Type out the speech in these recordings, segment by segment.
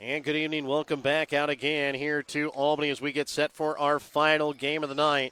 And good evening. Welcome back out again here to Albany as we get set for our final game of the night.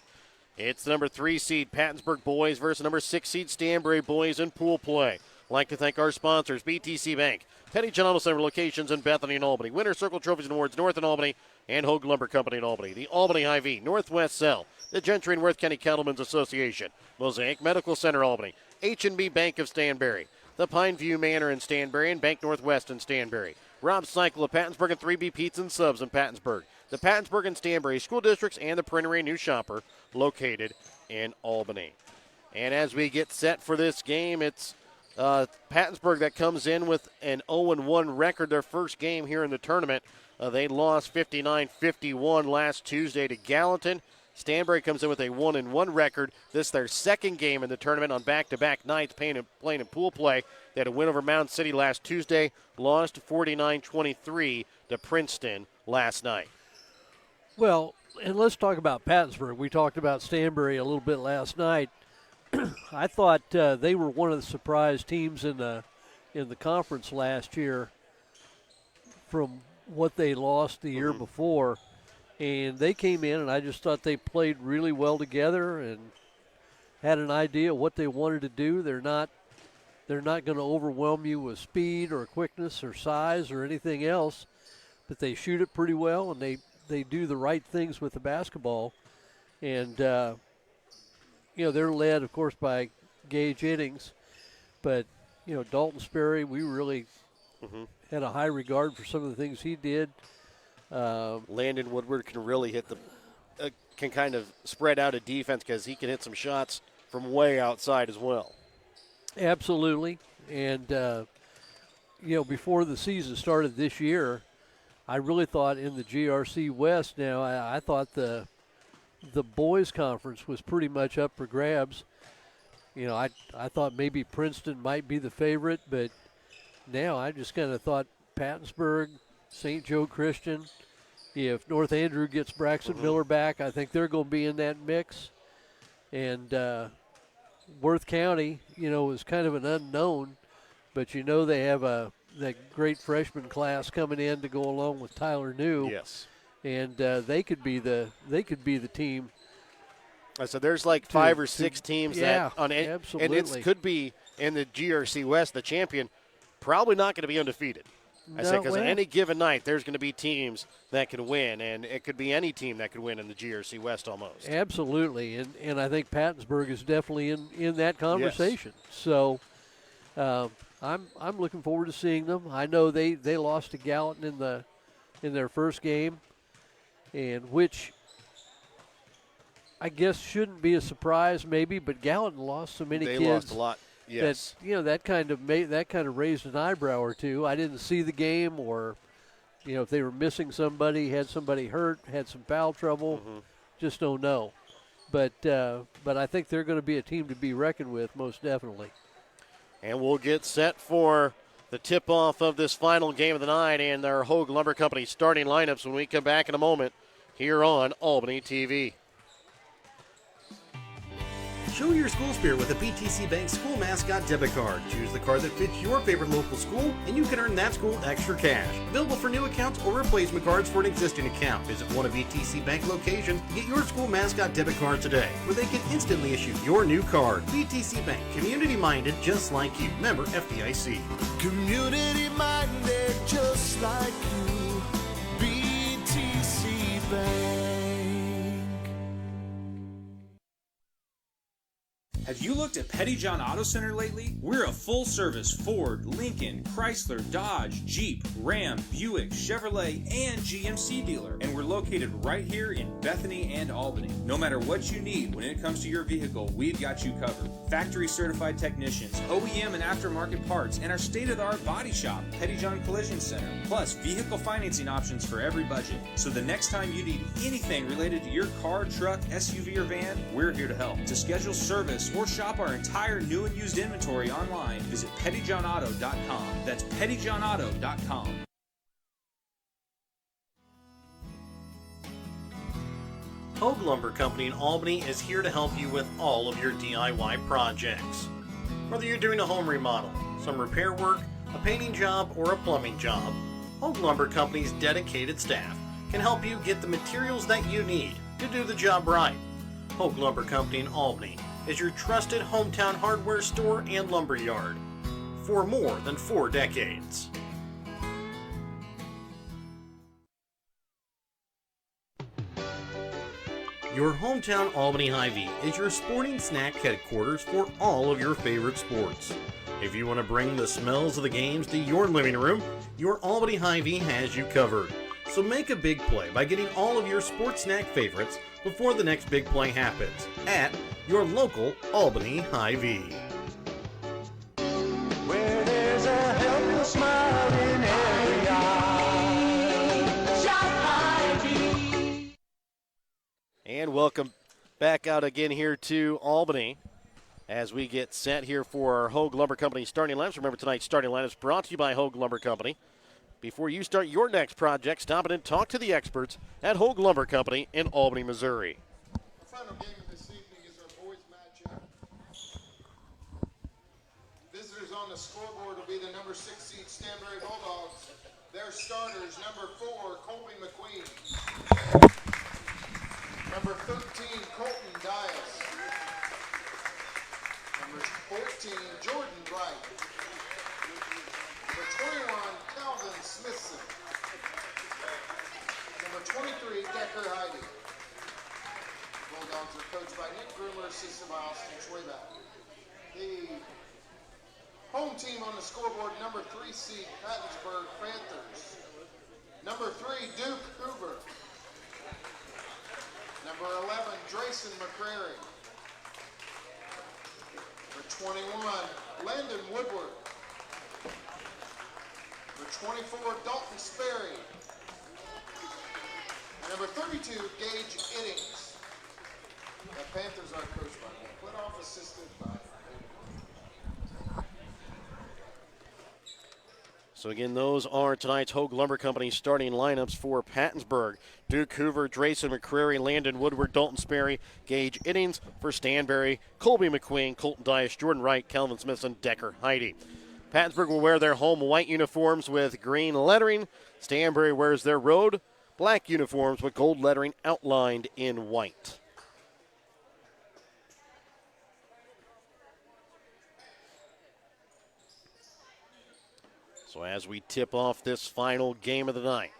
It's the number 3 seed Pattonsburg boys versus number 6 seed Stanberry boys in pool play. I'd like to thank our sponsors, BTC Bank, Petty John Auto Center locations in Bethany and Albany, Winter Circle Trophies and Awards North in Albany, and Hogue Lumber Company in Albany, the Albany Hy-Vee, Northwest Cell, the Gentry and Worth County Cattlemen's Association, Mosaic Medical Center Albany, H&B Bank of Stanberry, the Pineview Manor in Stanberry, and Bank Northwest in Stanberry. Rob's Cycle of Pattonsburg and 3B Pizza and Subs in Pattonsburg. The Pattonsburg and Stanberry School Districts and the Printery New Shopper located in Albany. And as we get set for this game, it's Pattonsburg that comes in with an 0-1 record, their first game here in the tournament. They lost 59-51 last Tuesday to Gallatin. Stanberry comes in with a 1-1 record. This is their second game in the tournament on back-to-back nights playing in pool play. They had a win over Mound City last Tuesday, lost 49-23 to Princeton last night. Well, and let's talk about Pattonsburg. We talked about Stanberry a little bit last night. I thought they were one of the surprise teams in the conference last year from what they lost the year before. And they came in, and I just thought they played really well together and had an idea of what they wanted to do. They're not going to overwhelm you with speed or quickness or size or anything else, but they shoot it pretty well, and they do the right things with the basketball. And, they're led, of course, by Gage Innings. But, Dalton Sperry, we really had a high regard for some of the things he did. Landon Woodward can really hit can kind of spread out a defense because he can hit some shots from way outside as well. Absolutely. And, before the season started this year, I really thought in the GRC West now, I thought the boys conference was pretty much up for grabs. I thought maybe Princeton might be the favorite, but now I just kind of thought Pattonsburg, St. Joe Christian. If North Andrew gets Braxton Miller back, I think they're going to be in that mix. And Worth County, is kind of an unknown, but they have that great freshman class coming in to go along with Tyler New. Yes. And they could be the team. So there's like 5 or 6 teams that on it, absolutely. And it could be in the GRC West, the champion, probably not going to be undefeated. Because on any given night, there's going to be teams that can win, and it could be any team that could win in the GRC West almost. Absolutely, and I think Pattonsburg is definitely in that conversation. Yes. So I'm looking forward to seeing them. I know they lost to Gallatin in their first game, and which I guess shouldn't be a surprise maybe, but Gallatin lost so many kids. They lost a lot. Yes. That kind of raised an eyebrow or two. I didn't see the game, or if they were missing somebody, had somebody hurt, had some foul trouble, just don't know. But I think they're going to be a team to be reckoned with, most definitely. And we'll get set for the tip-off of this final game of the night and their Hogue Lumber Company starting lineups when we come back in a moment here on Albany TV. Show your school spirit with a BTC Bank school mascot debit card. Choose the card that fits your favorite local school, and you can earn that school extra cash. Available for new accounts or replacement cards for an existing account. Visit one of BTC Bank locations and get your school mascot debit card today, where they can instantly issue your new card. BTC Bank, community-minded just like you. Member FDIC. Community-minded just like you. BTC Bank. Have you looked at Petty John Auto Center lately? We're a full-service Ford, Lincoln, Chrysler, Dodge, Jeep, Ram, Buick, Chevrolet, and GMC dealer. And we're located right here in Bethany and Albany. No matter what you need when it comes to your vehicle, we've got you covered. Factory-certified technicians, OEM and aftermarket parts, and our state-of-the-art body shop, Petty John Collision Center. Plus, vehicle financing options for every budget. So the next time you need anything related to your car, truck, SUV, or van, we're here to help. To schedule service or shop our entire new and used inventory online, visit pettyjohnauto.com. That's pettyjohnauto.com. Hogue Lumber Company in Albany is here to help you with all of your DIY projects. Whether you're doing a home remodel, some repair work, a painting job, or a plumbing job, Hogue Lumber Company's dedicated staff can help you get the materials that you need to do the job right. Hogue Lumber Company in Albany is your trusted hometown hardware store and lumber yard for more than 4 decades. Your hometown Albany Hy-Vee is your sporting snack headquarters for all of your favorite sports. If you want to bring the smells of the games to your living room, your Albany Hy-Vee has you covered. So make a big play by getting all of your sports snack favorites before the next big play happens at your local Albany Hy-Vee. Where there's a helpless smile in every eye. Shop Hy-Vee. And welcome back out again here to Albany as we get set here for our Hogue Lumber Company starting lineups. Remember, tonight's starting lineups brought to you by Hogue Lumber Company. Before you start your next project, stop in and talk to the experts at Hogue Lumber Company in Albany, Missouri. The final game of this evening is our boys matchup. Visitors on the scoreboard will be the number 6 seed Stanberry Bulldogs. Their starters, number 4, Colby McQueen. Number 13, Colton Dias. Number 14, Jordan Wright. Number 21, Calvin Smithson. Number 23, Decker Heidi. Bulldogs are coached by Nick Groomer, assisted by Austin Schwayback. The home team on the scoreboard, number 3 seed Pattonsburg Panthers. Number 3, Duke Hoover. Number 11, Drayson McCrary. Number 21, Landon Woodward. Number 24, Dalton Sperry. And number 32, Gage Iddings. The Panthers are coached by Nick Whittoff, assisted by. So again, those are tonight's Hogue Lumber Company starting lineups for Pattonsburg. Duke Hoover, Drayson McCrary, Landon Woodward, Dalton Sperry, Gage Iddings. For Stanberry, Colby McQueen, Colton Dias, Jordan Wright, Calvin Smithson, Decker Heidi. Pattonsburg will wear their home white uniforms with green lettering. Stanberry wears their road black uniforms with gold lettering outlined in white. So as we tip off this final game of the night,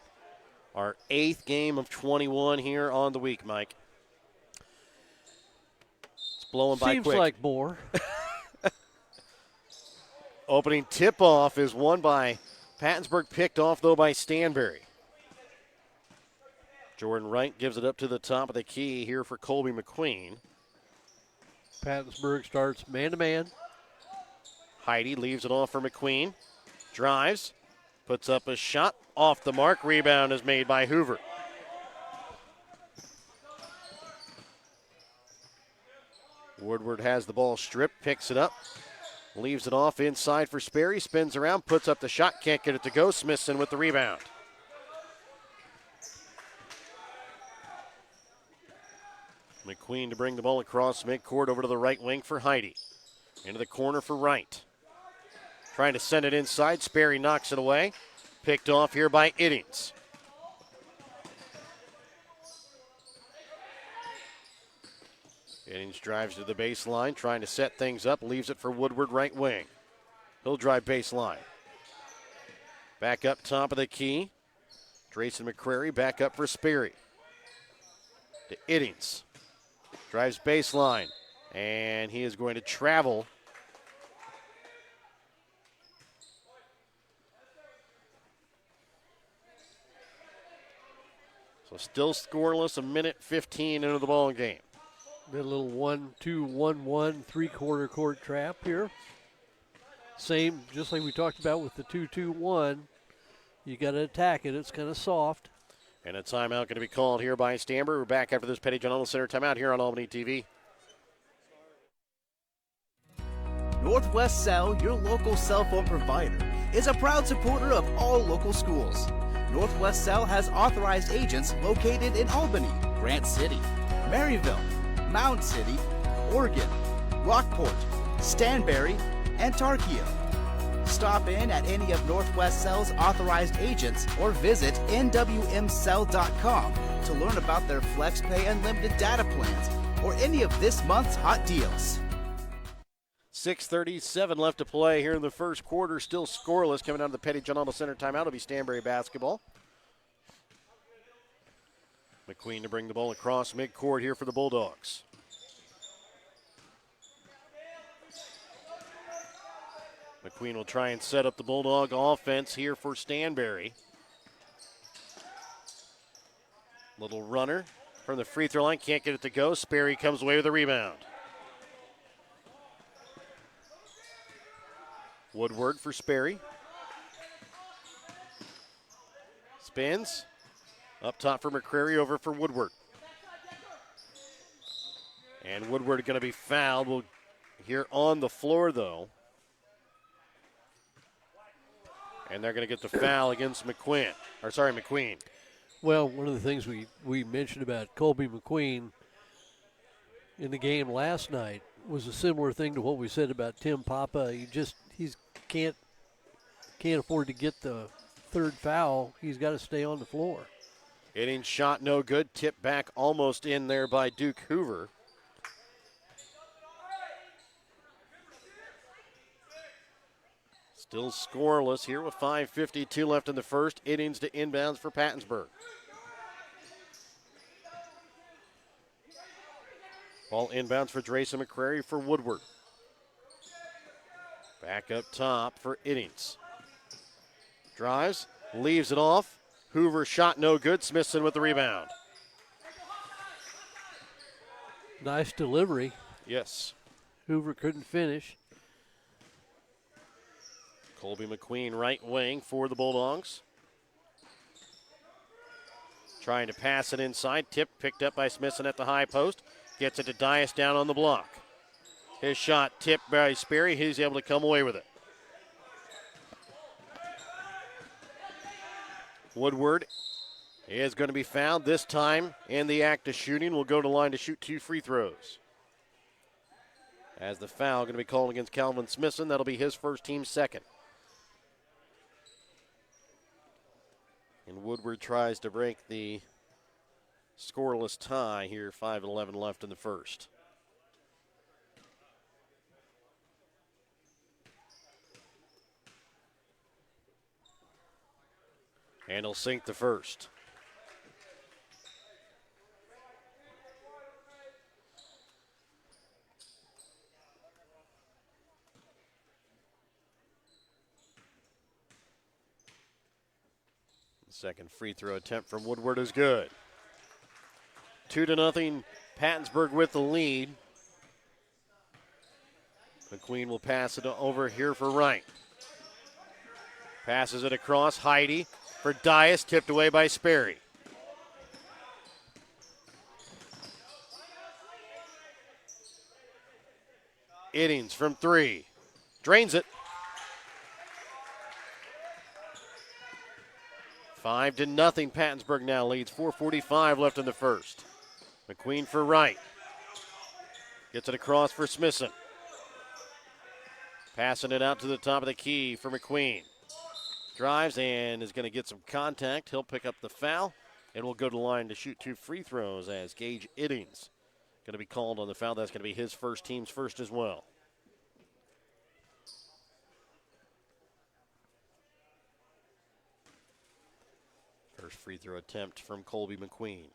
our 8th game of 21 here on the week, Mike. It's blowing by quick. Seems like more. Opening tip-off is won by Pattonsburg, picked off, though, by Stanberry. Jordan Wright gives it up to the top of the key here for Colby McQueen. Pattonsburg starts man-to-man. Heidi leaves it off for McQueen. Drives, puts up a shot, off the mark. Rebound is made by Hoover. Woodward has the ball stripped, picks it up, leaves it off inside for Sperry, spins around, puts up the shot, can't get it to go. Smithson with the rebound. McQueen to bring the ball across midcourt over to the right wing for Heidi. Into the corner for Wright. Trying to send it inside. Sperry knocks it away. Picked off here by Iddings. Iddings drives to the baseline, trying to set things up. Leaves it for Woodward, right wing. He'll drive baseline. Back up top of the key. Drayson McCrary back up for Sperry. To Iddings. Drives baseline. And he is going to travel. So still scoreless, a minute 15 into the ball game. A little 1-2-1-1 three-quarter court trap here. Same, just like we talked about with the 2-2-1. You got to attack it. It's kind of soft. And a timeout going to be called here by Stanberry. We're back after this Petty John Auto Center timeout here on Albany TV. Northwest Cell, your local cell phone provider, is a proud supporter of all local schools. Northwest Cell has authorized agents located in Albany, Grant City, Maryville, Mound City, Oregon, Rockport, Stanberry, and Tarkio. Stop in at any of Northwest Cell's authorized agents or visit nwmcell.com to learn about their FlexPay unlimited data plans or any of this month's hot deals. 6:37 left to play here in the first quarter. Still scoreless coming out of the Petty John Auto Center timeout. It'll be Stanberry basketball. McQueen to bring the ball across midcourt here for the Bulldogs. McQueen will try and set up the Bulldog offense here for Stanberry. Little runner from the free throw line. Can't get it to go. Sperry comes away with a rebound. Woodward for Sperry. Spins. Up top for McCrary, over for Woodward. And Woodward going to be fouled. Here on the floor, though. And they're going to get the foul against McQueen. Well, one of the things we mentioned about Colby McQueen in the game last night was a similar thing to what we said about Tim Papa. He's can't afford to get the third foul. He's got to stay on the floor. Hitting shot no good. Tip back almost in there by Duke Hoover. Still scoreless here with 5:52 left in the first. Innings to inbounds for Pattonsburg. Ball inbounds for Drayson McCrary for Woodward. Back up top for Innings. Drives, leaves it off. Hoover shot no good. Smithson with the rebound. Nice delivery. Yes. Hoover couldn't finish. Colby McQueen right wing for the Bulldogs. Trying to pass it inside. Tip picked up by Smithson at the high post. Gets it to Dias down on the block. His shot tipped by Sperry. He's able to come away with it. Woodward is going to be fouled this time in the act of shooting. Will go to line to shoot 2 free throws. As the foul going to be called against Calvin Smithson. That'll be his first, team second. And Woodward tries to break the scoreless tie here. 5:11 left in the first. And he'll sink the first. The second free throw attempt from Woodward is good. 2-0, Pattonsburg with the lead. McQueen will pass it over here for Wright. Passes it across. Heidi for Dias, tipped away by Sperry. Innings from 3. Drains it. 5-0. Pattonsburg now leads. 4:45 left in the first. McQueen for Wright. Gets it across for Smithson. Passing it out to the top of the key for McQueen. Drives and is going to get some contact. He'll pick up the foul and will go to the line to shoot 2 free throws as Gage Iddings going to be called on the foul. That's going to be his first, team's first as well. First free throw attempt from Colby McQueen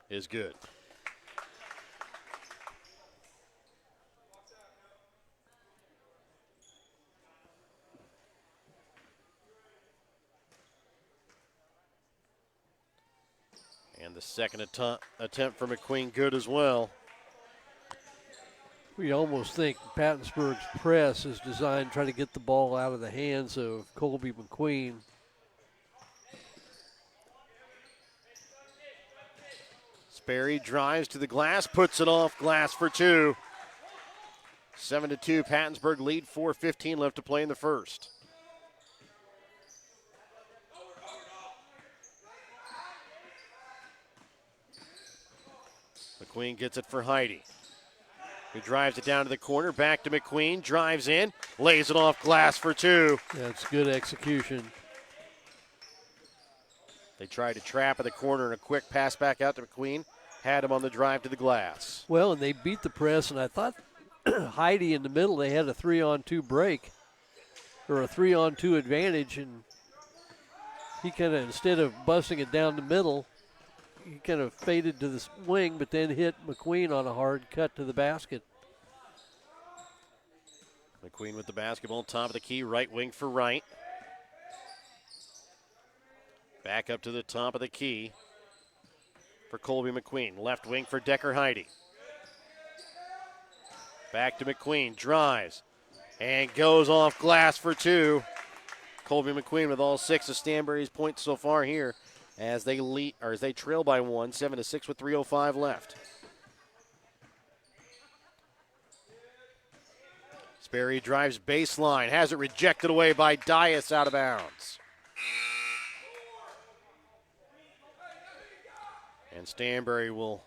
is good. And the second attempt for McQueen, good as well. We almost think Pattonsburg's press is designed to try to get the ball out of the hands of Colby McQueen. Sperry drives to the glass, puts it off glass for 2. 7-2, Pattonsburg lead, 4:15 left to play in the first. McQueen gets it for Heidi. who drives it down to the corner. Back to McQueen, drives in, lays it off glass for two. That's good execution. They tried to trap in the corner and a quick pass back out to McQueen. Had him on the drive to the glass. Well, and they beat the press, and I thought Heidi in the middle, they had a 3-on-2 break, or a 3-on-2 advantage, and he kind of, instead of busting it down the middle, he kind of faded to the wing, but then hit McQueen on a hard cut to the basket. McQueen with the basketball, top of the key, right wing for Wright. Back up to the top of the key for Colby McQueen. Left wing for Decker Heidi. Back to McQueen, drives, and goes off glass for two. Colby McQueen with all 6 of Stanberry's points so far here as they lead, or as they trail by 1, 7-6 with 3:05 left. Sperry drives baseline, has it rejected away by Dias out of bounds. And Stanberry will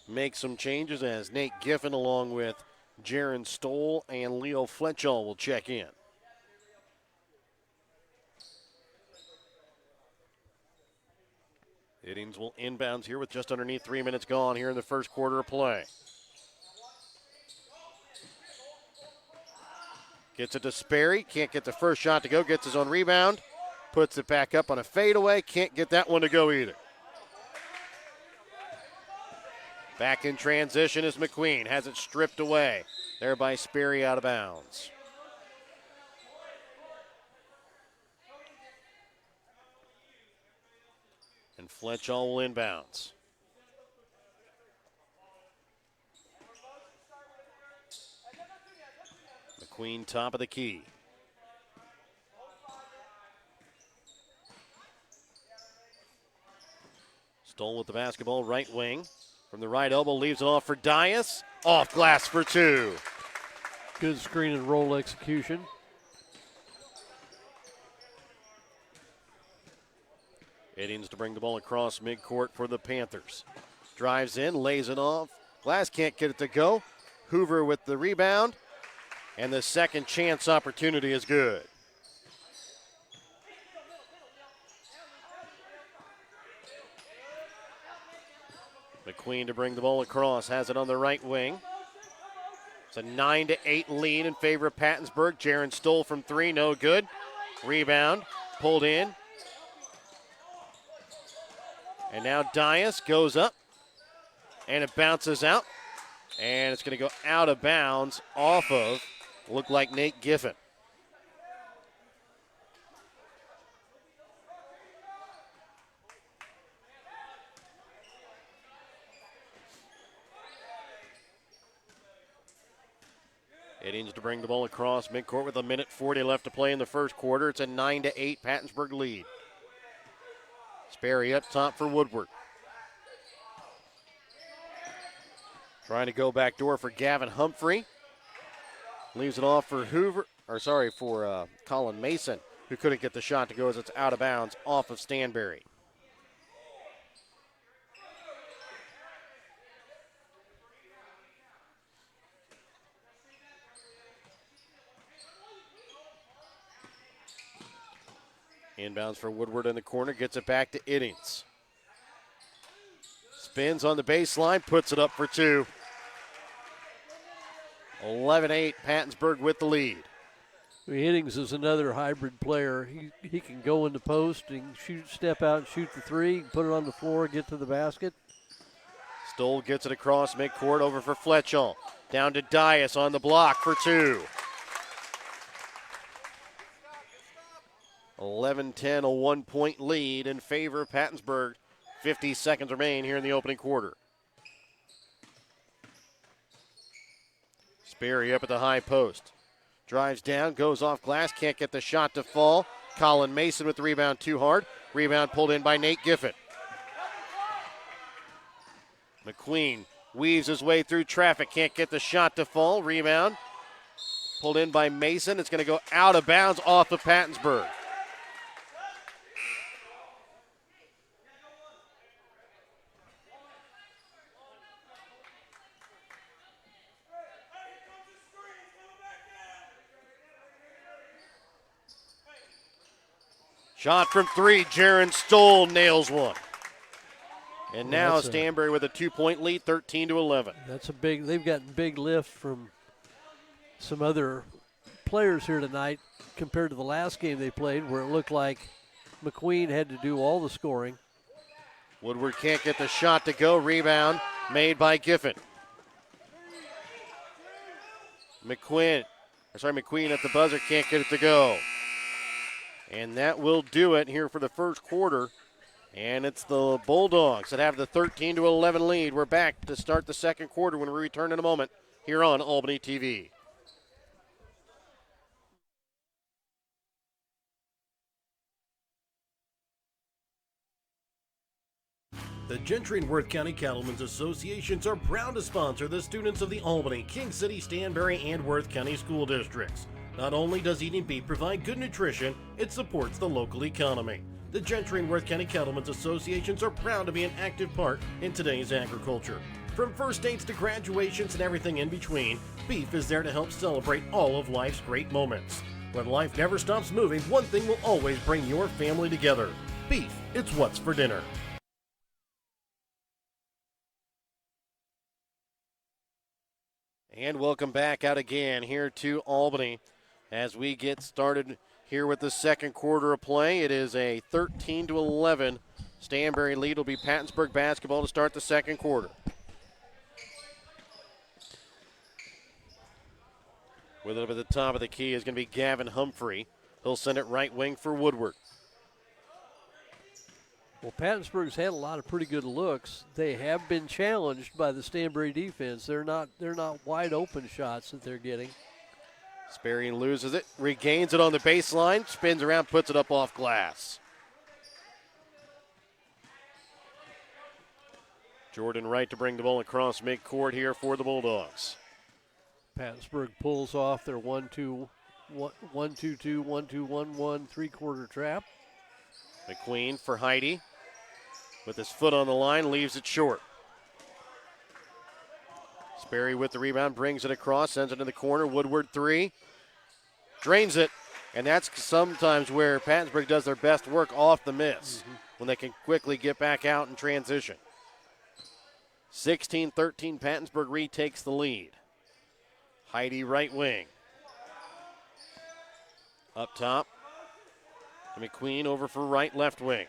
make some changes as Nate Giffen along with Jaron Stoll and Leo Fletchall will check in. Iddings will inbounds here with just underneath 3 minutes gone here in the first quarter of play. Gets it to Sperry, can't get the first shot to go, gets his own rebound, puts it back up on a fadeaway, can't get that one to go either. Back in transition is McQueen, has it stripped away, there by Sperry out of bounds. And Fletchall will inbounds. McQueen top of the key. Stoll with the basketball, right wing. From the right elbow, leaves it off for Dias. Off glass for two. Good screen and roll execution. Iddings to bring the ball across midcourt for the Panthers. Drives in, lays it off. Glass can't get it to go. Hoover with the rebound. And the second chance opportunity is good. McQueen to bring the ball across, has it on the right wing. It's a 9-8 lead in favor of Pattonsburg. Jaron Stoll from 3, no good. Rebound, pulled in. And now Dias goes up, and it bounces out. And it's going to go out of bounds off of, looked like Nate Giffen. Iddings to bring the ball across midcourt with 1:40 left to play in the first quarter. It's a 9-8 Pattonsburg lead. Sperry up top for Woodward. Trying to go back door for Gavin Humphrey. Leaves it off for Colin Mason, who couldn't get the shot to go as it's out of bounds off of Stanberry. Inbounds for Woodward in the corner, gets it back to Iddings. Spins on the baseline, puts it up for two. 11-8, Pattonsburg with the lead. Iddings is another hybrid player. He can go in the post and step out and shoot the three, put it on the floor, get to the basket. Stoll gets it across midcourt over for Fletchall. Down to Dias on the block for two. 11-10, a 1-point lead in favor of Pattonsburg. 50 seconds remain here in the opening quarter. Sperry up at the high post. Drives down, goes off glass, can't get the shot to fall. Colin Mason with the rebound too hard. Rebound pulled in by Nate Giffen. McQueen weaves his way through traffic, can't get the shot to fall. Rebound pulled in by Mason. It's going to go out of bounds off of Pattonsburg. Shot from three. Jaron Stoll nails one. And Well, now that's Stanberry with a 2-point lead, 13-11. That's a big. They've gotten big lift from some other players here tonight compared to the last game they played, where it looked like McQueen had to do all the scoring. Woodward can't get the shot to go. Rebound made by Giffen. McQueen at the buzzer can't get it to go. And that will do it here for the first quarter. And it's the Bulldogs that have the 13-11 lead. We're back to start the second quarter when we return in a moment here on Albany TV. The Gentry and Worth County Cattlemen's Associations are proud to sponsor the students of the Albany, King City, Stanberry, and Worth County school districts. Not only does eating beef provide good nutrition, it supports the local economy. The Gentry and Worth County Cattlemen's Associations are proud to be an active part in today's agriculture. From first dates to graduations and everything in between, beef is there to help celebrate all of life's great moments. When life never stops moving, one thing will always bring your family together. Beef, it's what's for dinner. And welcome back out again here to Albany as we get started here with the second quarter of play. It is a 13-11 Stanberry lead. Will be Pattonsburg basketball to start the second quarter. With it up at the top of the key is going to be Gavin Humphrey. He'll send it right wing for Woodward. Well, Pattonsburg's had a lot of pretty good looks. They have been challenged by the Stanberry defense. They're not wide open shots that they're getting. Sperry loses it, regains it on the baseline, spins around, puts it up off glass. Jordan Wright to bring the ball across midcourt here for the Bulldogs. Pattonsburg pulls off their 1-2-2, 1-2-1-1 three-quarter trap. McQueen for Heidi. With his foot on the line, leaves it short. Sperry with the rebound, brings it across, sends it in the corner. Woodward three. Drains it. And that's sometimes where Pattonsburg does their best work off the miss, when they can quickly get back out and transition. 16-13, Pattonsburg retakes the lead. Heidi right wing. Up top. McQueen over for Wright left wing.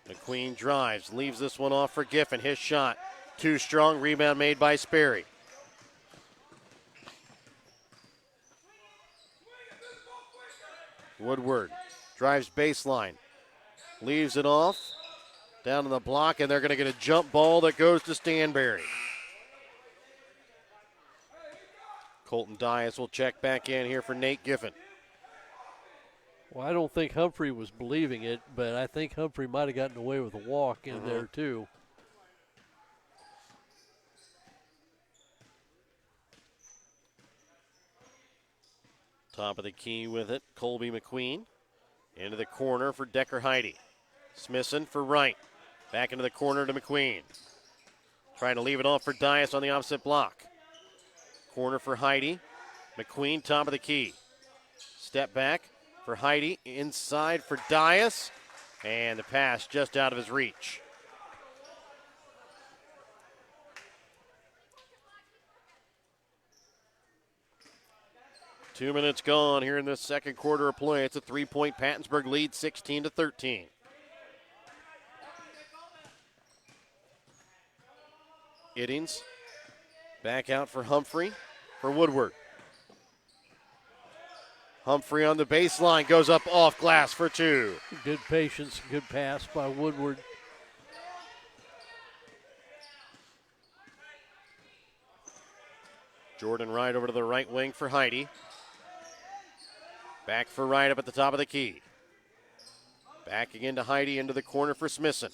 McQueen drives, leaves this one off for Giffen. His shot, too strong. Rebound made by Sperry. Woodward drives baseline, leaves it off, down on the block, and they're going to get a jump ball that goes to Stanberry. Colton Dias will check back in here for Nate Giffen. Well, I don't think Humphrey was believing it, but I think Humphrey might have gotten away with a walk in there too. Top of the key with it, Colby McQueen. Into the corner for Decker Heidi. Smithson for Wright. Back into the corner to McQueen. Trying to leave it off for Dias on the opposite block. Corner for Heidi. McQueen, top of the key. Step back for Heidi. Inside for Dias. And the pass just out of his reach. Two minutes gone here in this second quarter of play. It's a three-point Pattonsburg lead, 16-13. Iddings back out for Humphrey for Woodward. Humphrey on the baseline, goes up off glass for two. Good patience, good pass by Woodward. Jordan Wright over to the right wing for Heidi. Back for Wright up at the top of the key. Back again to Heidi into the corner for Smithson.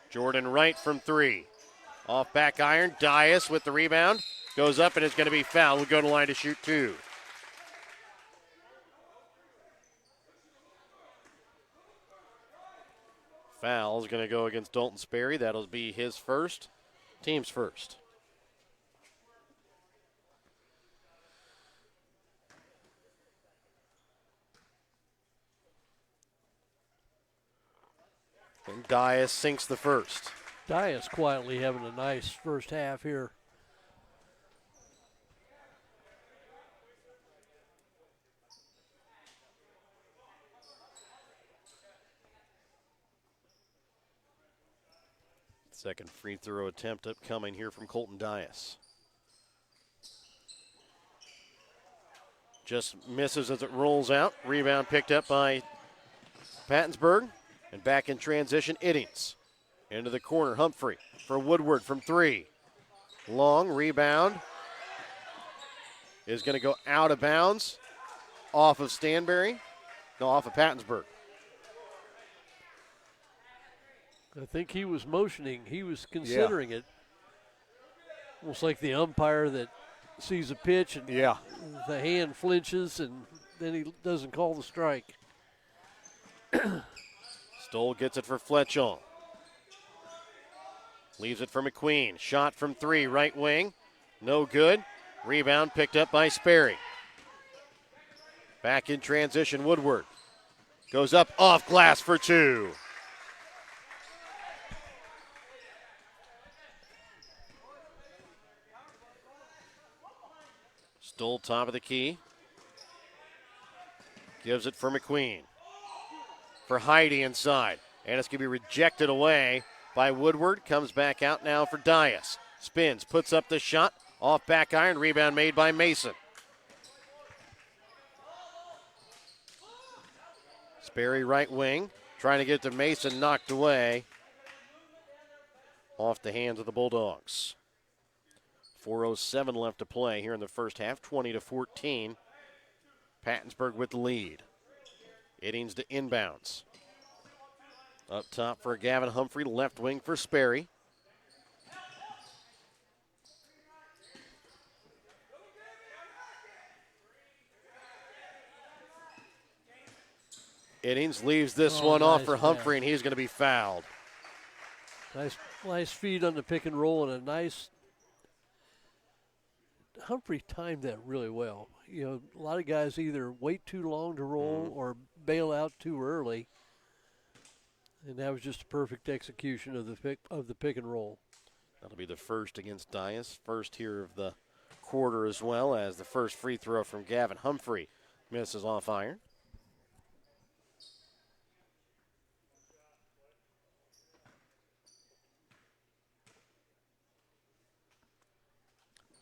Jordan Wright from three. Off back iron. Dias with the rebound. Goes up and is going to be fouled. We'll go to the line to shoot two. Foul is going to go against Dalton Sperry. That'll be his first, team's first. And Dias sinks the first. Dias quietly having a nice first half here. Second free throw attempt upcoming here from Colton Dias. Just misses as it rolls out. Rebound picked up by Pattonsburg. And back in transition, Iddings. Into the corner, Humphrey for Woodward from three. Long rebound is going to go out of bounds off of Stanberry. No, off of Pattonsburg. I think he was motioning. He was considering it. Almost like the umpire that sees a pitch and the hand flinches and then he doesn't call the strike. Stoll gets it for Fletchall. Leaves it for McQueen. Shot from three, right wing. No good. Rebound picked up by Sperry. Back in transition, Woodward. Goes up off glass for two. Stoll top of the key. Gives it for McQueen. For Heidi inside. And it's going to be rejected away by Woodward. Comes back out now for Dias. Spins, puts up the shot. Off back iron. Rebound made by Mason. Sperry right wing. Trying to get to Mason. Knocked away. Off the hands of the Bulldogs. 4:07 left to play here in the first half. 20-14. Pattonsburg with the lead. Iddings to inbounds. Up top for Gavin Humphrey, left wing for Sperry. Iddings leaves this one off for Humphrey, and he's going to be fouled. Nice feed on the pick and roll, and a nice. Humphrey timed that really well. You know, a lot of guys either wait too long to roll or bail out too early, and that was just a perfect execution of the pick and roll. That'll be the first against Dias. First here of the quarter, as well as the first free throw from Gavin Humphrey misses off iron.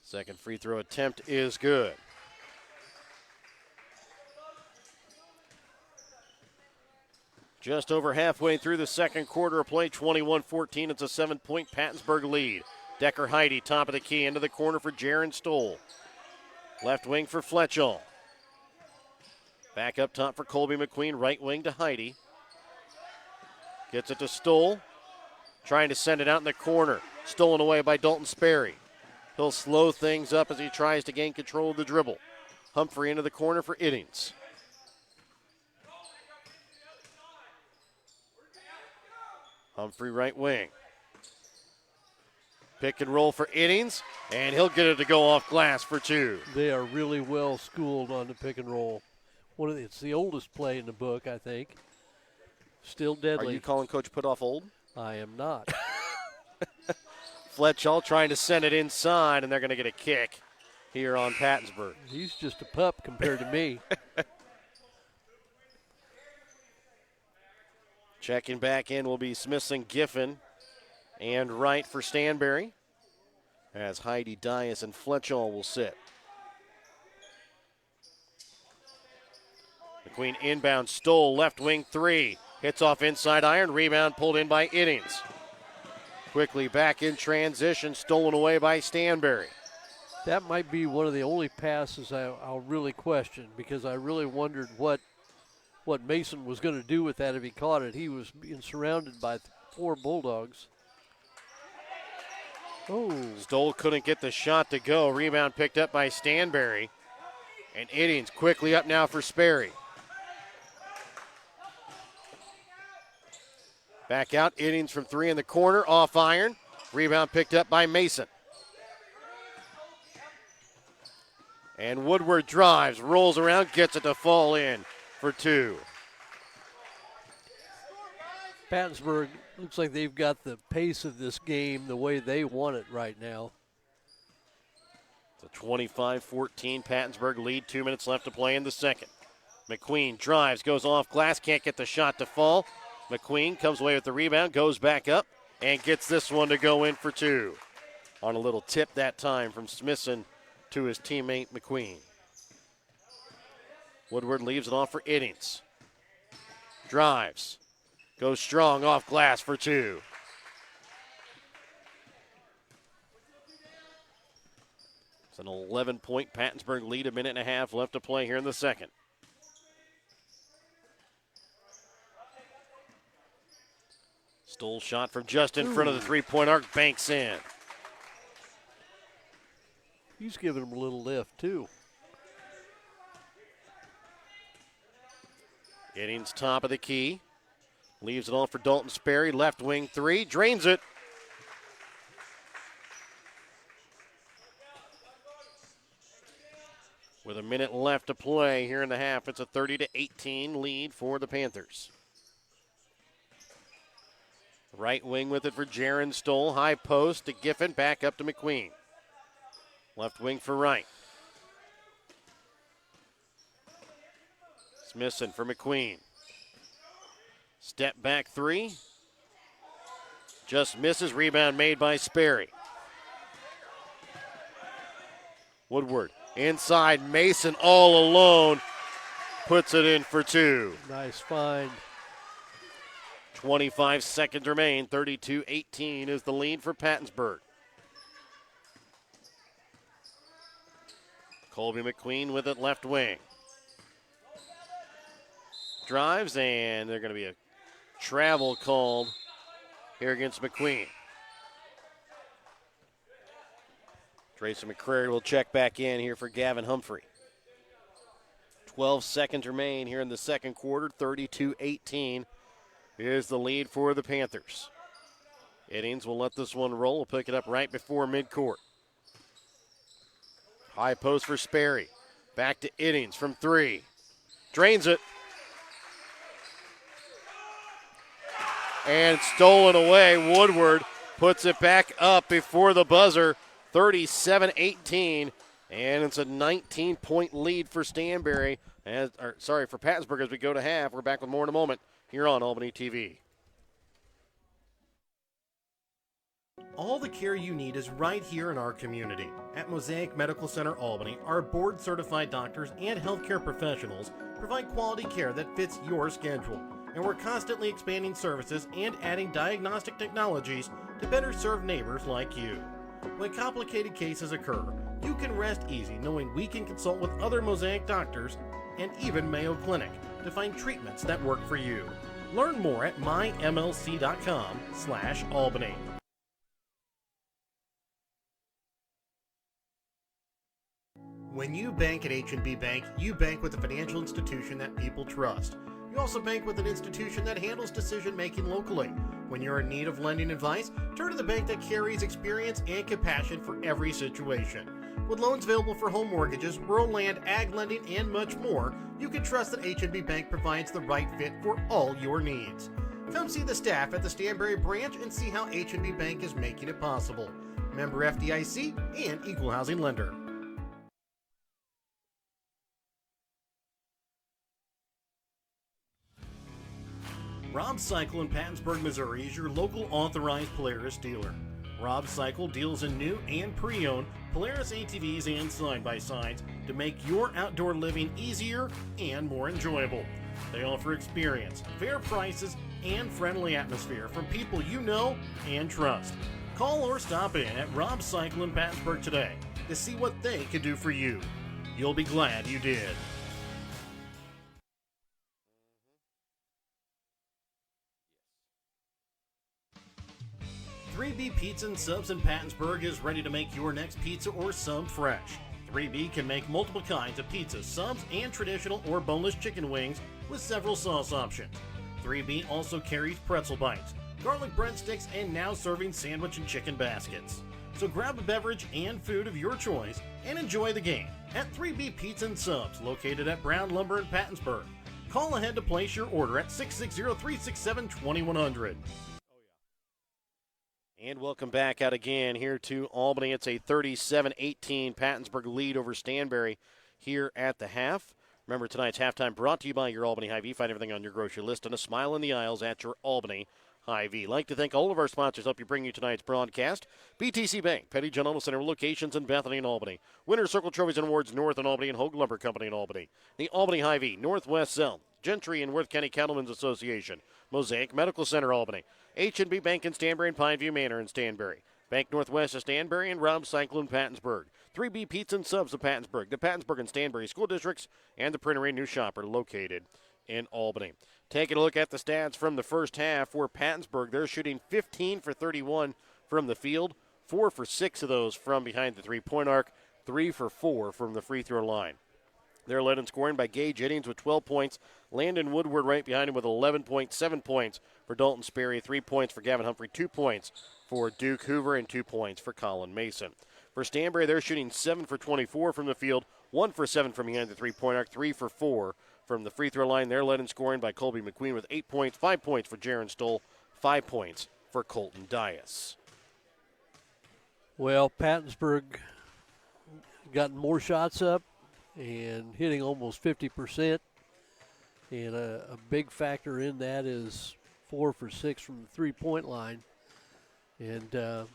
Second free throw attempt is good. Just over halfway through the second quarter of play, 21-14. It's a 7-point Pattonsburg lead. Decker Heidi, top of the key, into the corner for Jaron Stoll. Left wing for Fletchall. Back up top for Colby McQueen, right wing to Heidi. Gets it to Stoll. Trying to send it out in the corner. Stolen away by Dalton Sperry. He'll slow things up as he tries to gain control of the dribble. Humphrey into the corner for Iddings. Humphrey right wing. Pick and roll for Iddings, and he'll get it to go off glass for two. They are really well schooled on the pick and roll. It's the oldest play in the book, I think. Still deadly. Are you calling Coach Putoff old? I am not. Fletchall trying to send it inside, and they're going to get a kick here on Pattonsburg. He's just a pup compared to me. Checking back in will be Smithson, Giffen, and Wright for Stanberry, as Heidi, Dias, and Fletchall will sit. McQueen inbound, Stoll, left wing three. Hits off inside iron, rebound pulled in by Iddings. Quickly back in transition, stolen away by Stanberry. That might be one of the only passes I'll really question, because I really wondered what Mason was going to do with that if he caught it. He was being surrounded by four Bulldogs. Oh. Stoll couldn't get the shot to go. Rebound picked up by Stanberry. And Iddings quickly up now for Sperry. Back out, innings from 3 in the corner, off iron. Rebound picked up by Mason. And Woodward drives, rolls around, gets it to fall in for 2. Pattonsburg looks like they've got the pace of this game the way they want it right now. It's a 25-14 Pattonsburg lead, 2 minutes left to play in the second. McQueen drives, goes off glass, can't get the shot to fall. McQueen comes away with the rebound, goes back up, and gets this one to go in for 2. On a little tip that time from Smithson to his teammate McQueen. Woodward leaves it off for Iddings. Drives. Goes strong off glass for 2. It's an 11-point Pattonsburg lead, a minute and a half left to play here in the second. Stole shot from just in front of the three-point arc, banks in. He's giving him a little lift, too. Iddings top of the key. Leaves it off for Dalton Sperry, left wing 3, drains it. With a minute left to play here in the half, it's a 30-18 lead for the Panthers. Right wing with it for Jaron Stoll. High post to Giffen. Back up to McQueen. Left wing for Wright. Smithson for McQueen. Step back 3. Just misses. Rebound made by Sperry. Woodward inside. Mason all alone. Puts it in for 2. Nice find. 25 seconds remain. 32-18 is the lead for Pattonsburg. Colby McQueen with it left wing. Drives, and they're going to be a travel called here against McQueen. Tracy McCrary will check back in here for Gavin Humphrey. 12 seconds remain here in the second quarter. 32-18 is the lead for the Panthers. Iddings will let this one roll. Will pick it up right before midcourt. High post for Sperry. Back to Iddings from 3. Drains it. And stolen away. Woodward puts it back up before the buzzer. 37-18. And it's a 19-point lead for Stanberry. For Pattonsburg as we go to half. We're back with more in a moment here on Albany TV. All the care you need is right here in our community. At Mosaic Medical Center Albany, our board-certified doctors and healthcare professionals provide quality care that fits your schedule. And we're constantly expanding services and adding diagnostic technologies to better serve neighbors like you. When complicated cases occur, you can rest easy knowing we can consult with other Mosaic doctors and even Mayo Clinic to find treatments that work for you. Learn more at mymlc.com/Albany. When you bank at H&B Bank, you bank with a financial institution that people trust. You also bank with an institution that handles decision-making locally. When you're in need of lending advice, turn to the bank that carries experience and compassion for every situation. With loans available for home mortgages, rural land, ag lending, and much more, you can trust that H&B Bank provides the right fit for all your needs. Come see the staff at the Stanberry branch and see how H&B Bank is making it possible. Member FDIC and Equal Housing Lender. Rob's Cycle in Pattonsburg, Missouri is your local authorized Polaris dealer. Rob's Cycle deals in new and pre-owned Polaris ATVs and side-by-sides to make your outdoor living easier and more enjoyable. They offer experience, fair prices, and friendly atmosphere from people you know and trust. Call or stop in at Rob's Cycle in Pattonsburg today to see what they can do for you. You'll be glad you did. 3B Pizza and Subs in Pattonsburg is ready to make your next pizza or sub fresh. 3B can make multiple kinds of pizza, subs, and traditional or boneless chicken wings with several sauce options. 3B also carries pretzel bites, garlic breadsticks, and now serving sandwich and chicken baskets. So grab a beverage and food of your choice and enjoy the game at 3B Pizza and Subs, located at Brown Lumber in Pattonsburg. Call ahead to place your order at 660-367-2100. And welcome back out again here to Albany. It's a 37-18 Pattonsburg lead over Stanberry here at the half. Remember, tonight's halftime brought to you by your Albany Hy-Vee. Find everything on your grocery list and a smile in the aisles at your Albany Hy-Vee. Like to thank all of our sponsors help you bring you tonight's broadcast. BTC Bank, Petty John Auto Center locations in Bethany and Albany. Winter Circle Trophies and Awards North in Albany and Hogue Lumber Company in Albany. The Albany Hy-Vee, Northwest Cell, Gentry and Worth County Cattlemen's Association. Mosaic Medical Center Albany. H&B Bank in Stanberry and Pineview Manor in Stanberry. Bank Northwest of Stanberry and Rob Cyclone Pattonsburg. 3B Pizza and Subs of Pattonsburg. The Pattonsburg and Stanberry School Districts and the Printery New Shop are located in Albany. Taking a look at the stats from the first half for Pattonsburg. They're shooting 15 for 31 from the field. 4 for 6 of those from behind the three-point arc. 3 for 4 from the free throw line. They're led in scoring by Gage Iddings with 12 points. Landon Woodward right behind him with 11.7 points for Dalton Sperry. 3 points for Gavin Humphrey. 2 points for Duke Hoover and 2 points for Colin Mason. For Stanberry, they're shooting 7 for 24 from the field. 1 for 7 from behind the three-point arc. 3 for 4 from the free throw line. They're led in scoring by Colby McQueen with 8 points. 5 points for Jaron Stoll. 5 points for Colton Dias. Well, Pattonsburg gotten more shots up and hitting almost 50%. And a big factor in that is 4 for 6 from the three-point line. And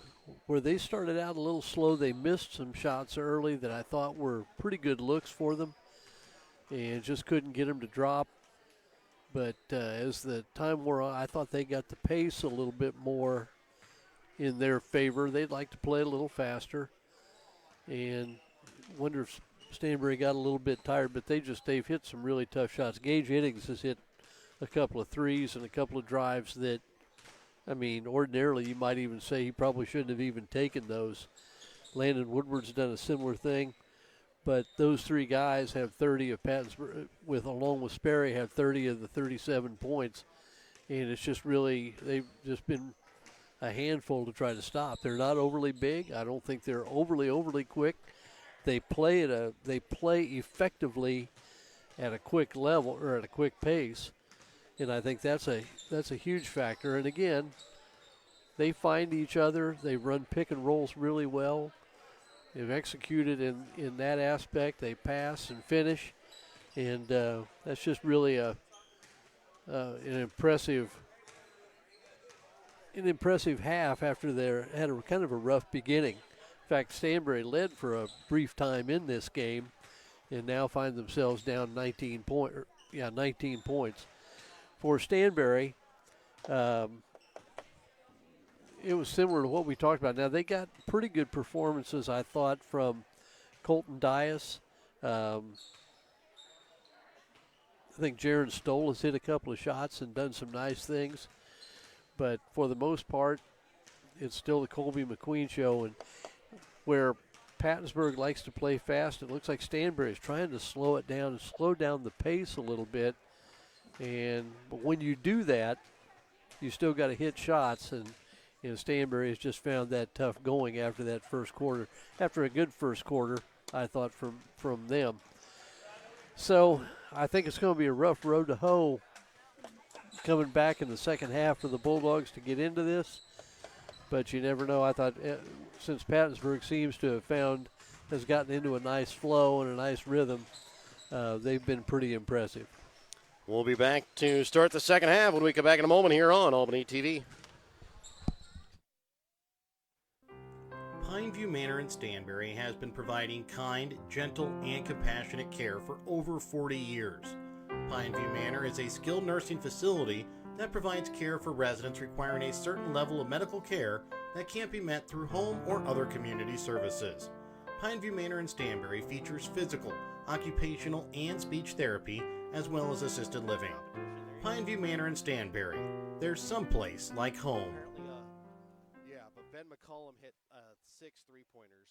where they started out a little slow, they missed some shots early that I thought were pretty good looks for them and just couldn't get them to drop. But as the time wore on, I thought they got the pace a little bit more in their favor. They'd like to play a little faster. And wonder if Stanberry got a little bit tired, but they've hit some really tough shots. Gage Iddings has hit a couple of threes and a couple of drives that, I mean, ordinarily you might even say he probably shouldn't have even taken those. Landon Woodward's done a similar thing, but those three guys have 30 of Pattonsburg, along with Sperry, have 30 of the 37 points, and it's just really, they've just been a handful to try to stop. They're not overly big. I don't think they're overly quick. They play effectively at a quick level or at a quick pace, and I think that's a huge factor. And again, they find each other. They run pick and rolls really well. They've executed in that aspect. They pass and finish, and that's just really an impressive half after they had a kind of a rough beginning. In fact, Stanberry led for a brief time in this game and now find themselves down 19 points. For Stanberry, it was similar to what we talked about. Now, they got pretty good performances, I thought, from Colton Dias. I think Jaron Stoll has hit a couple of shots and done some nice things. But for the most part, it's still the Colby McQueen show. And where Pattonsburg likes to play fast, it looks like Stanberry is trying to slow it down and slow down the pace a little bit. But when you do that, you still got to hit shots. And Stanberry has just found that tough going after that first quarter. After a good first quarter, I thought, from them. So I think it's going to be a rough road to hoe coming back in the second half for the Bulldogs to get into this. But you never know. I thought since Pattonsburg seems to have has gotten into a nice flow and a nice rhythm, they've been pretty impressive. We'll be back to start the second half when we come back in a moment here on Albany TV. Pineview Manor in Stanberry has been providing kind, gentle, and compassionate care for over 40 years. Pineview Manor is a skilled nursing facility that provides care for residents requiring a certain level of medical care that can't be met through home or other community services. Pineview Manor in Stanberry features physical, occupational, and speech therapy, as well as assisted living. Pineview Manor in Stanberry. There's someplace like home. Yeah, but Ben McCollum hit 6 3-pointers.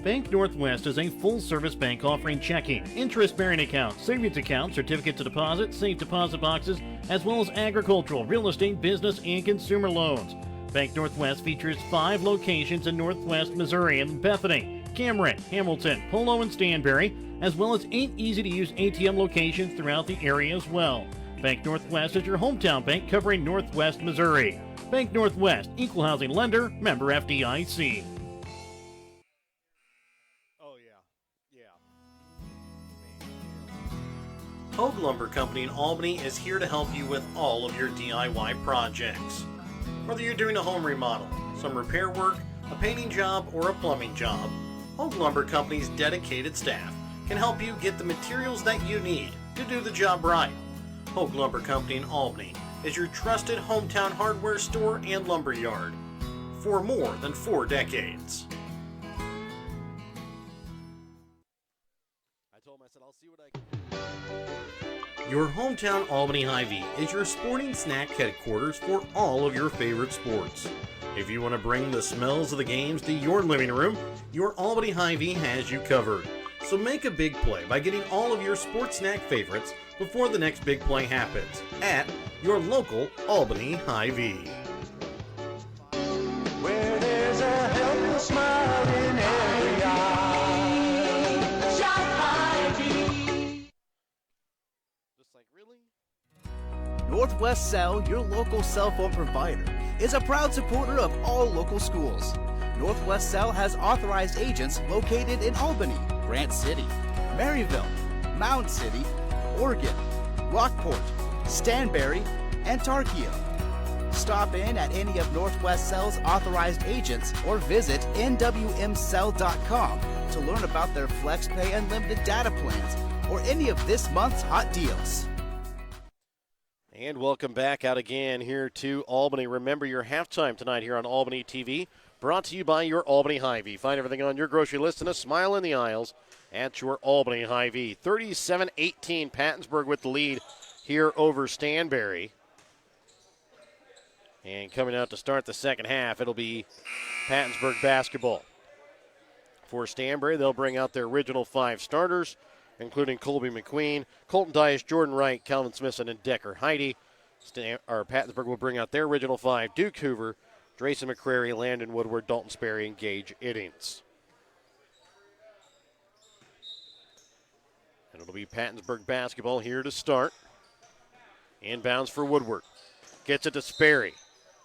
Bank Northwest is a full-service bank offering checking, interest-bearing accounts, savings accounts, certificate to deposit, safe deposit boxes, as well as agricultural, real estate, business, and consumer loans. Bank Northwest features 5 locations in Northwest Missouri in Bethany, Cameron, Hamilton, Polo, and Stanberry, as well as 8 easy-to-use ATM locations throughout the area as well. Bank Northwest is your hometown bank covering Northwest Missouri. Bank Northwest, equal housing lender, member FDIC. Hogue Lumber Company in Albany is here to help you with all of your DIY projects. Whether you're doing a home remodel, some repair work, a painting job, or a plumbing job, Hogue Lumber Company's dedicated staff can help you get the materials that you need to do the job right. Hogue Lumber Company in Albany is your trusted hometown hardware store and lumber yard for more than 4 decades. Your hometown Albany Hy-Vee is your sporting snack headquarters for all of your favorite sports. If you want to bring the smells of the games to your living room, your Albany Hy-Vee has you covered. So make a big play by getting all of your sports snack favorites before the next big play happens at your local Albany Hy-Vee. Where there's a helpless smile in every eye. Shop Hy-Vee. Northwest Cell, your local cell phone provider, is a proud supporter of all local schools. Northwest Cell has authorized agents located in Albany, Grant City, Maryville, Mound City, Oregon, Rockport, Stanberry, and Tarkio. Stop in at any of Northwest Cell's authorized agents or visit nwmcell.com to learn about their FlexPay unlimited data plans or any of this month's hot deals. And welcome back out again here to Albany. Remember your halftime tonight here on Albany TV, brought to you by your Albany Hy-Vee. Find everything on your grocery list and a smile in the aisles at your Albany Hy-Vee. 37-18, Pattonsburg with the lead here over Stanberry. And coming out to start the second half, it'll be Pattonsburg basketball. For Stanberry, they'll bring out their original 5 starters, including Colby McQueen, Colton Dias, Jordan Wright, Calvin Smithson, and Decker Heidi. Pattonsburg will bring out their original 5, Duke Hoover, Drayson McCrary, Landon Woodward, Dalton Sperry, and Gage Iddings. And it'll be Pattonsburg basketball here to start. Inbounds for Woodward. Gets it to Sperry,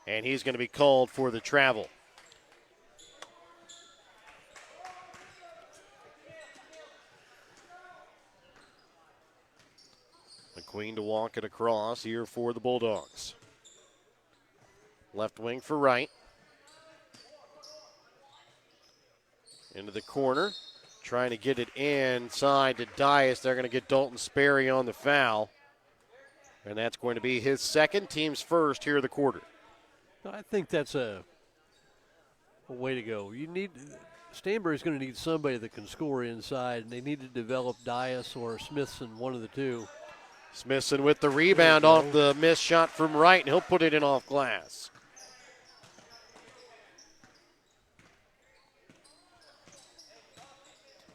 and he's going to be called for the travel. McQueen to walk it across here for the Bulldogs. Left wing for Wright. Into the corner. Trying to get it inside to Dias. They're going to get Dalton Sperry on the foul. And that's going to be his second, team's first here of the quarter. I think that's a way to go. Stanberry's going to need somebody that can score inside, and they need to develop Dias or Smithson, one of the two. Smithson with the rebound off the missed shot from Wright, and he'll put it in off glass.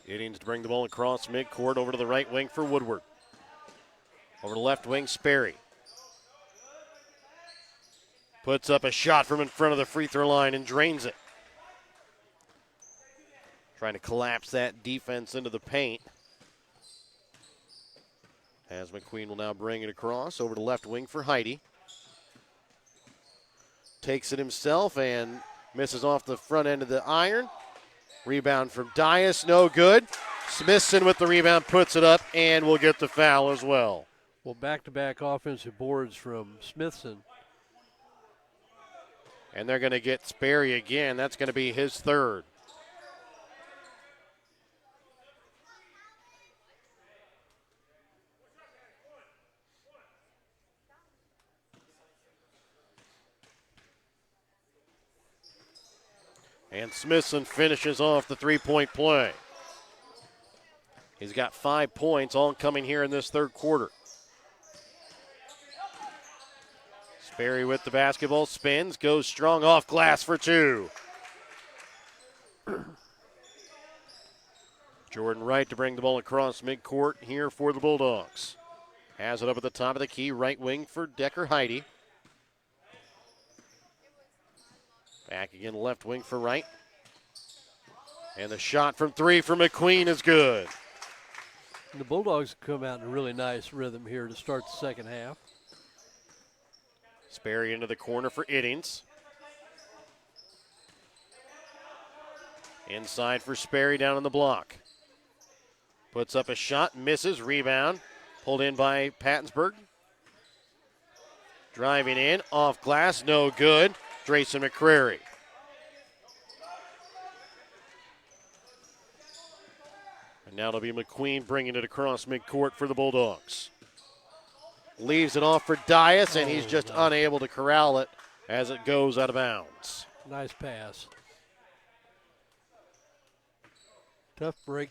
Iddings to bring the ball across midcourt over to the right wing for Woodward. Over to left wing, Sperry. Puts up a shot from in front of the free throw line and drains it. Trying to collapse that defense into the paint. As McQueen will now bring it across over to left wing for Heidi. Takes it himself and misses off the front end of the iron. Rebound from Dias, no good. Smithson with the rebound puts it up and will get the foul as well. Well, back-to-back offensive boards from Smithson. And they're going to get Sperry again. That's going to be his third. And Smithson finishes off the three-point play. He's got 5 points, all coming here in this third quarter. Sperry with the basketball, spins, goes strong off glass for 2. Jordan Wright to bring the ball across midcourt here for the Bulldogs. Has it up at the top of the key, right wing for Decker Heidi. Back again, left wing for Wright. And the shot from three from McQueen is good. And the Bulldogs come out in a really nice rhythm here to start the second half. Sperry into the corner for Iddings. Inside for Sperry down on the block. Puts up a shot, misses, rebound. Pulled in by Pattonsburg. Driving in, off glass, no good. Drayson McCrary. And now it'll be McQueen bringing it across midcourt for the Bulldogs. Leaves it off for Dias, and he's just unable to corral it as it goes out of bounds. Nice pass. Tough break.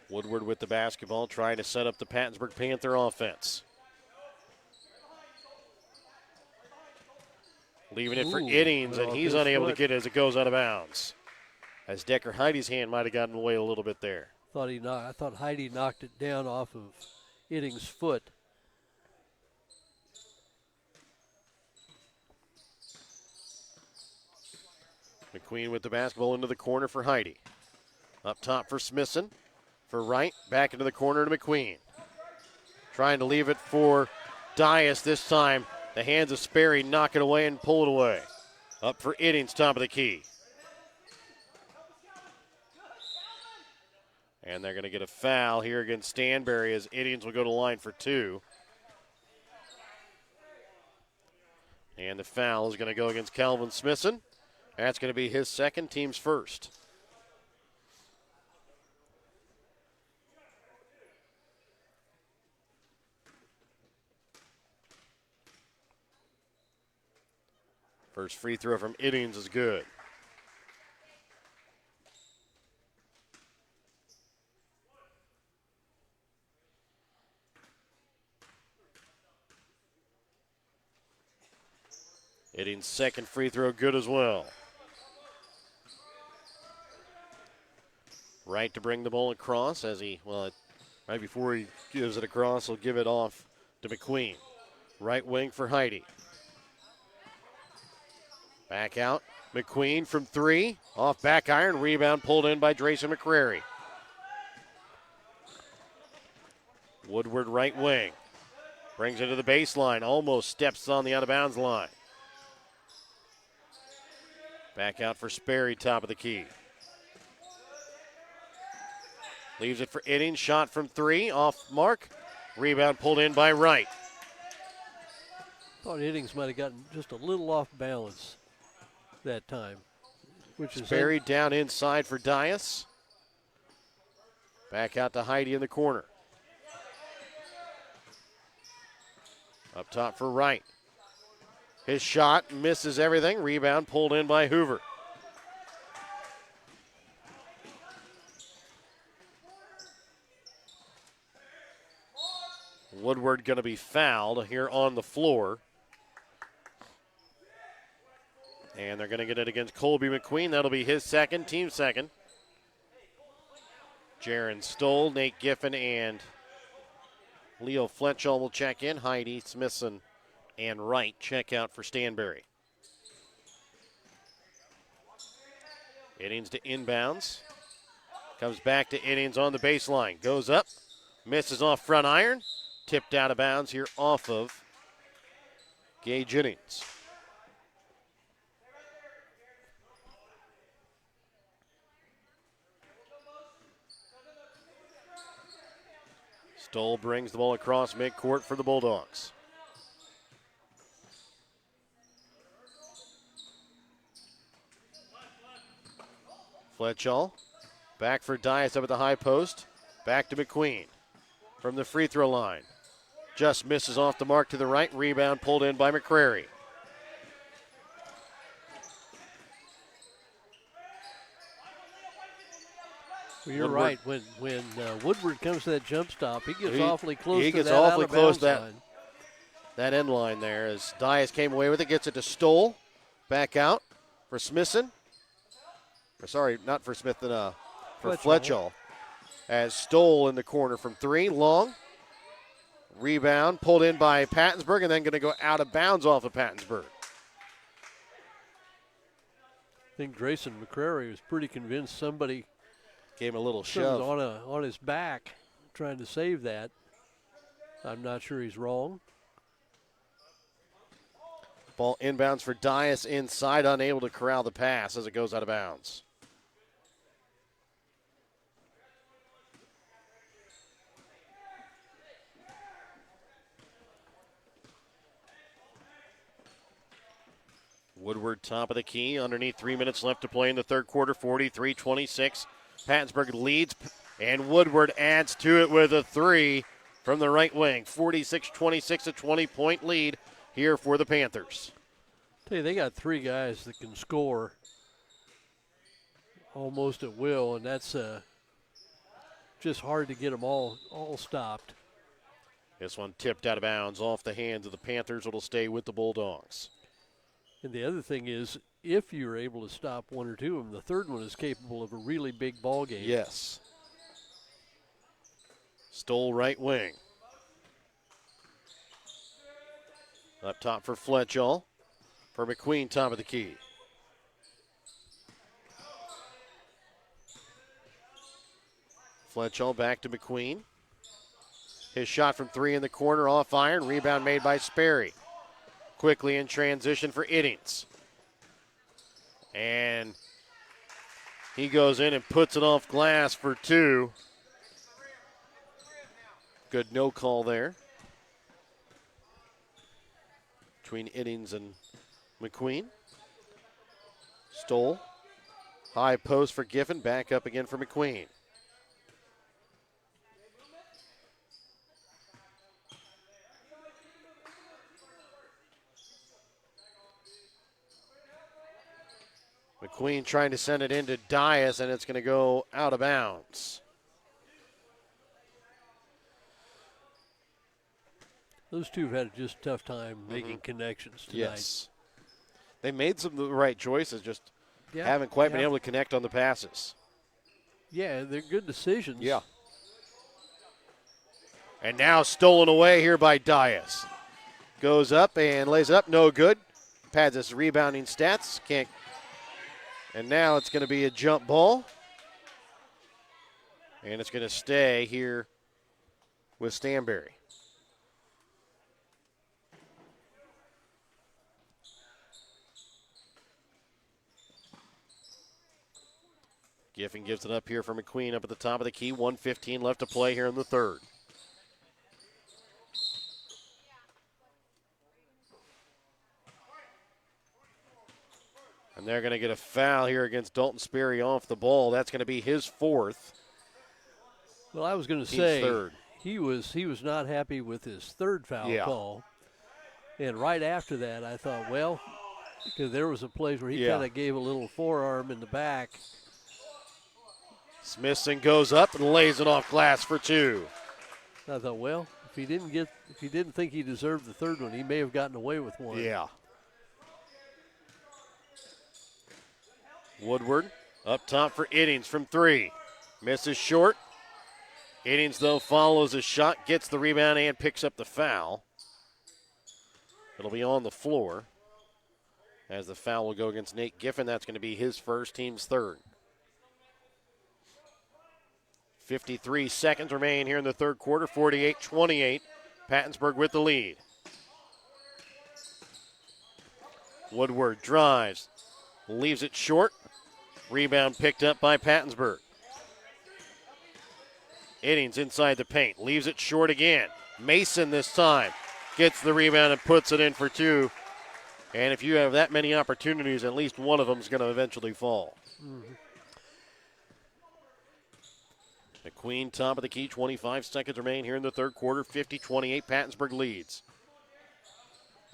Woodward with the basketball, trying to set up the Pattonsburg Panther offense. Leaving it for Iddings, and he's unable to get it as it goes out of bounds. As Decker Heidi's hand might have gotten away a little bit there. I thought Heidi knocked it down off of Iddings' foot. McQueen with the basketball into the corner for Heidi. Up top for Smithson. For Wright, back into the corner to McQueen. Trying to leave it for Dias this time. The hands of Sperry knock it away and pull it away. Up for Iddings, top of the key. And they're going to get a foul here against Stanberry as Iddings will go to line for two. And the foul is going to go against Calvin Smithson. That's going to be his second, team's first. First free throw from Iddings is good. Iddings' second free throw good as well. Right to bring the ball across as right before he gives it across, he'll give it off to McQueen. Right wing for Heidi. Back out, McQueen from three. Off back iron, rebound pulled in by Drayson McCrary. Woodward right wing. Brings it to the baseline, almost steps on the out of bounds line. Back out for Sperry, top of the key. Leaves it for Iddings, shot from three, off mark. Rebound pulled in by Wright. Thought Iddings might have gotten just a little off balance that time. Sperry down inside for Dias. Back out to Heidi in the corner. Up top for Wright. His shot misses everything. Rebound pulled in by Hoover. Woodward going to be fouled here on the floor. And they're going to get it against Colby McQueen. That'll be his second, team second. Jaron Stoll, Nate Giffen, and Leo Fletchall will check in. Heidi, Smithson, and Wright check out for Stanberry. Iddings to inbounds. Comes back to Iddings on the baseline. Goes up. Misses off front iron. Tipped out of bounds here off of Gage Iddings. Stoll brings the ball across midcourt for the Bulldogs. Fletchall back for Dias up at the high post. Back to McQueen from the free throw line. Just misses off the mark to the right. Rebound pulled in by McCrary. Well, you're right. When Woodward comes to that jump stop, he gets awfully close he to gets that awfully close to out-of-bounds line. that end line there as Dias came away with it. Gets it to Stoll. Back out for Smithson. Or sorry, not for Smith, for Fletchall. Fletchall. As Stoll in the corner from 3, long. Rebound pulled in by Pattonsburg and then going to go out of bounds off of Pattonsburg. I think Grayson McCrary was pretty convinced somebody Gave him a little was shove. on his back trying to save that. I'm not sure he's wrong. Ball inbounds for Dias inside, unable to corral the pass as it goes out of bounds. Woodward top of the key, underneath 3 minutes left to play in the third quarter, 43-26. Pattonsburg leads, and Woodward adds to it with a 3 from the right wing. 46-26, a 20-point lead here for the Panthers. Tell you, they got 3 guys that can score almost at will, and that's just hard to get them all stopped. This one tipped out of bounds off the hands of the Panthers. It'll stay with the Bulldogs. And the other thing is, if you're able to stop 1 or 2 of them, the third one is capable of a really big ball game. Yes. Stoll right wing. Up top for Fletchall. For McQueen, top of the key. Fletchall back to McQueen. His shot from 3 in the corner, off iron. Rebound made by Sperry. Quickly in transition for Iddings. And he goes in and puts it off glass for 2. Good no call there between Iddings and McQueen. Stoll. High post for Giffen. Back up again for McQueen. McQueen trying to send it into Dias, and it's going to go out of bounds. Those two have had just a tough time making connections tonight. Yes. They made some of the right choices, just Yeah, haven't quite been yeah. able to connect on the passes. Yeah, they're good decisions. Yeah. And now stolen away here by Dias. Goes up and lays it up, no good. Pads his rebounding stats, can't. And now it's going to be a jump ball. And it's going to stay here with Stanberry. Giffen gives it up here for McQueen up at the top of the key. 1:15 left to play here in the third. And they're going to get a foul here against Dalton Sperry off the ball. That's going to be his 4th. Well, I was going to Team's say third. he was not happy with his third foul Yeah. call. And right after that, I thought, well, because there was a place where he Yeah. kind of gave a little forearm in the back. Smithson goes up and lays it off glass for 2. I thought, well, if he didn't think he deserved the third one, he may have gotten away with one. Yeah. Woodward up top for Iddings from 3. Misses short. Iddings, though, follows his shot, gets the rebound, and picks up the foul. It'll be on the floor as the foul will go against Nate Giffen. That's going to be his first, team's third. 53 seconds remain here in the third quarter, 48-28. Pattonsburg with the lead. Woodward drives, leaves it short. Rebound picked up by Pattonsburg. Iddings inside the paint, leaves it short again. Mason this time gets the rebound and puts it in for 2. And if you have that many opportunities, at least one of them is going to eventually fall. Mm-hmm. McQueen top of the key, 25 seconds remain here in the third quarter, 50-28, Pattonsburg leads.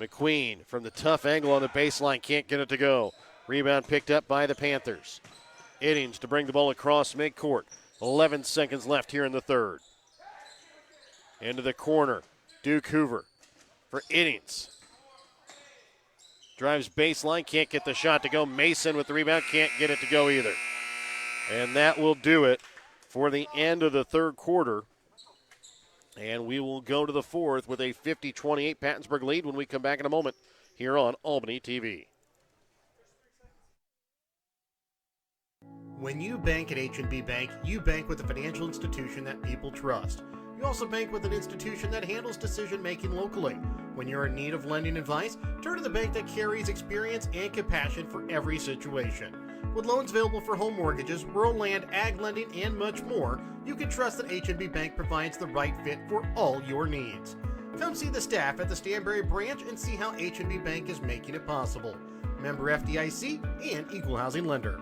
McQueen from the tough angle on the baseline, can't get it to go. Rebound picked up by the Panthers. Iddings to bring the ball across midcourt. 11 seconds left here in the third. Into the corner, Duke Hoover for Iddings. Drives baseline, can't get the shot to go. Mason with the rebound, can't get it to go either. And that will do it for the end of the third quarter. And we will go to the fourth with a 50-28 Pattonsburg lead when we come back in a moment here on Albany TV. When you bank at H&B Bank, you bank with a financial institution that people trust. You also bank with an institution that handles decision-making locally. When you're in need of lending advice, turn to the bank that carries experience and compassion for every situation. With loans available for home mortgages, rural land, ag lending, and much more, you can trust that H&B Bank provides the right fit for all your needs. Come see the staff at the Stanberry branch and see how H&B Bank is making it possible. Member FDIC and Equal Housing Lender.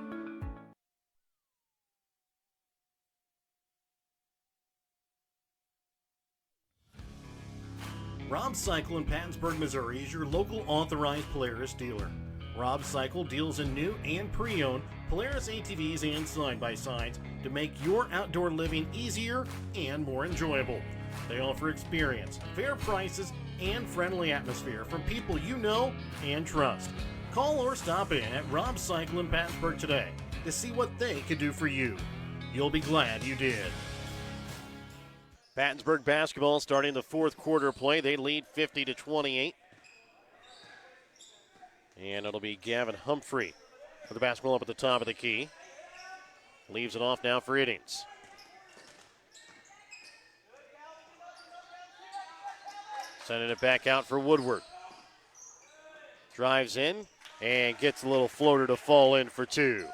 Rob's Cycle in Pattonsburg, Missouri is your local authorized Polaris dealer. Rob's Cycle deals in new and pre-owned Polaris ATVs and side-by-sides to make your outdoor living easier and more enjoyable. They offer experience, fair prices, and friendly atmosphere from people you know and trust. Call or stop in at Rob's Cycle in Pattonsburg today to see what they can do for you. You'll be glad you did. Pattonsburg basketball starting the fourth quarter play. They lead 50-28. And it'll be Gavin Humphrey with the basketball up at the top of the key. Leaves it off now for Iddings. Sending it back out for Woodward. Drives in and gets a little floater to fall in for two.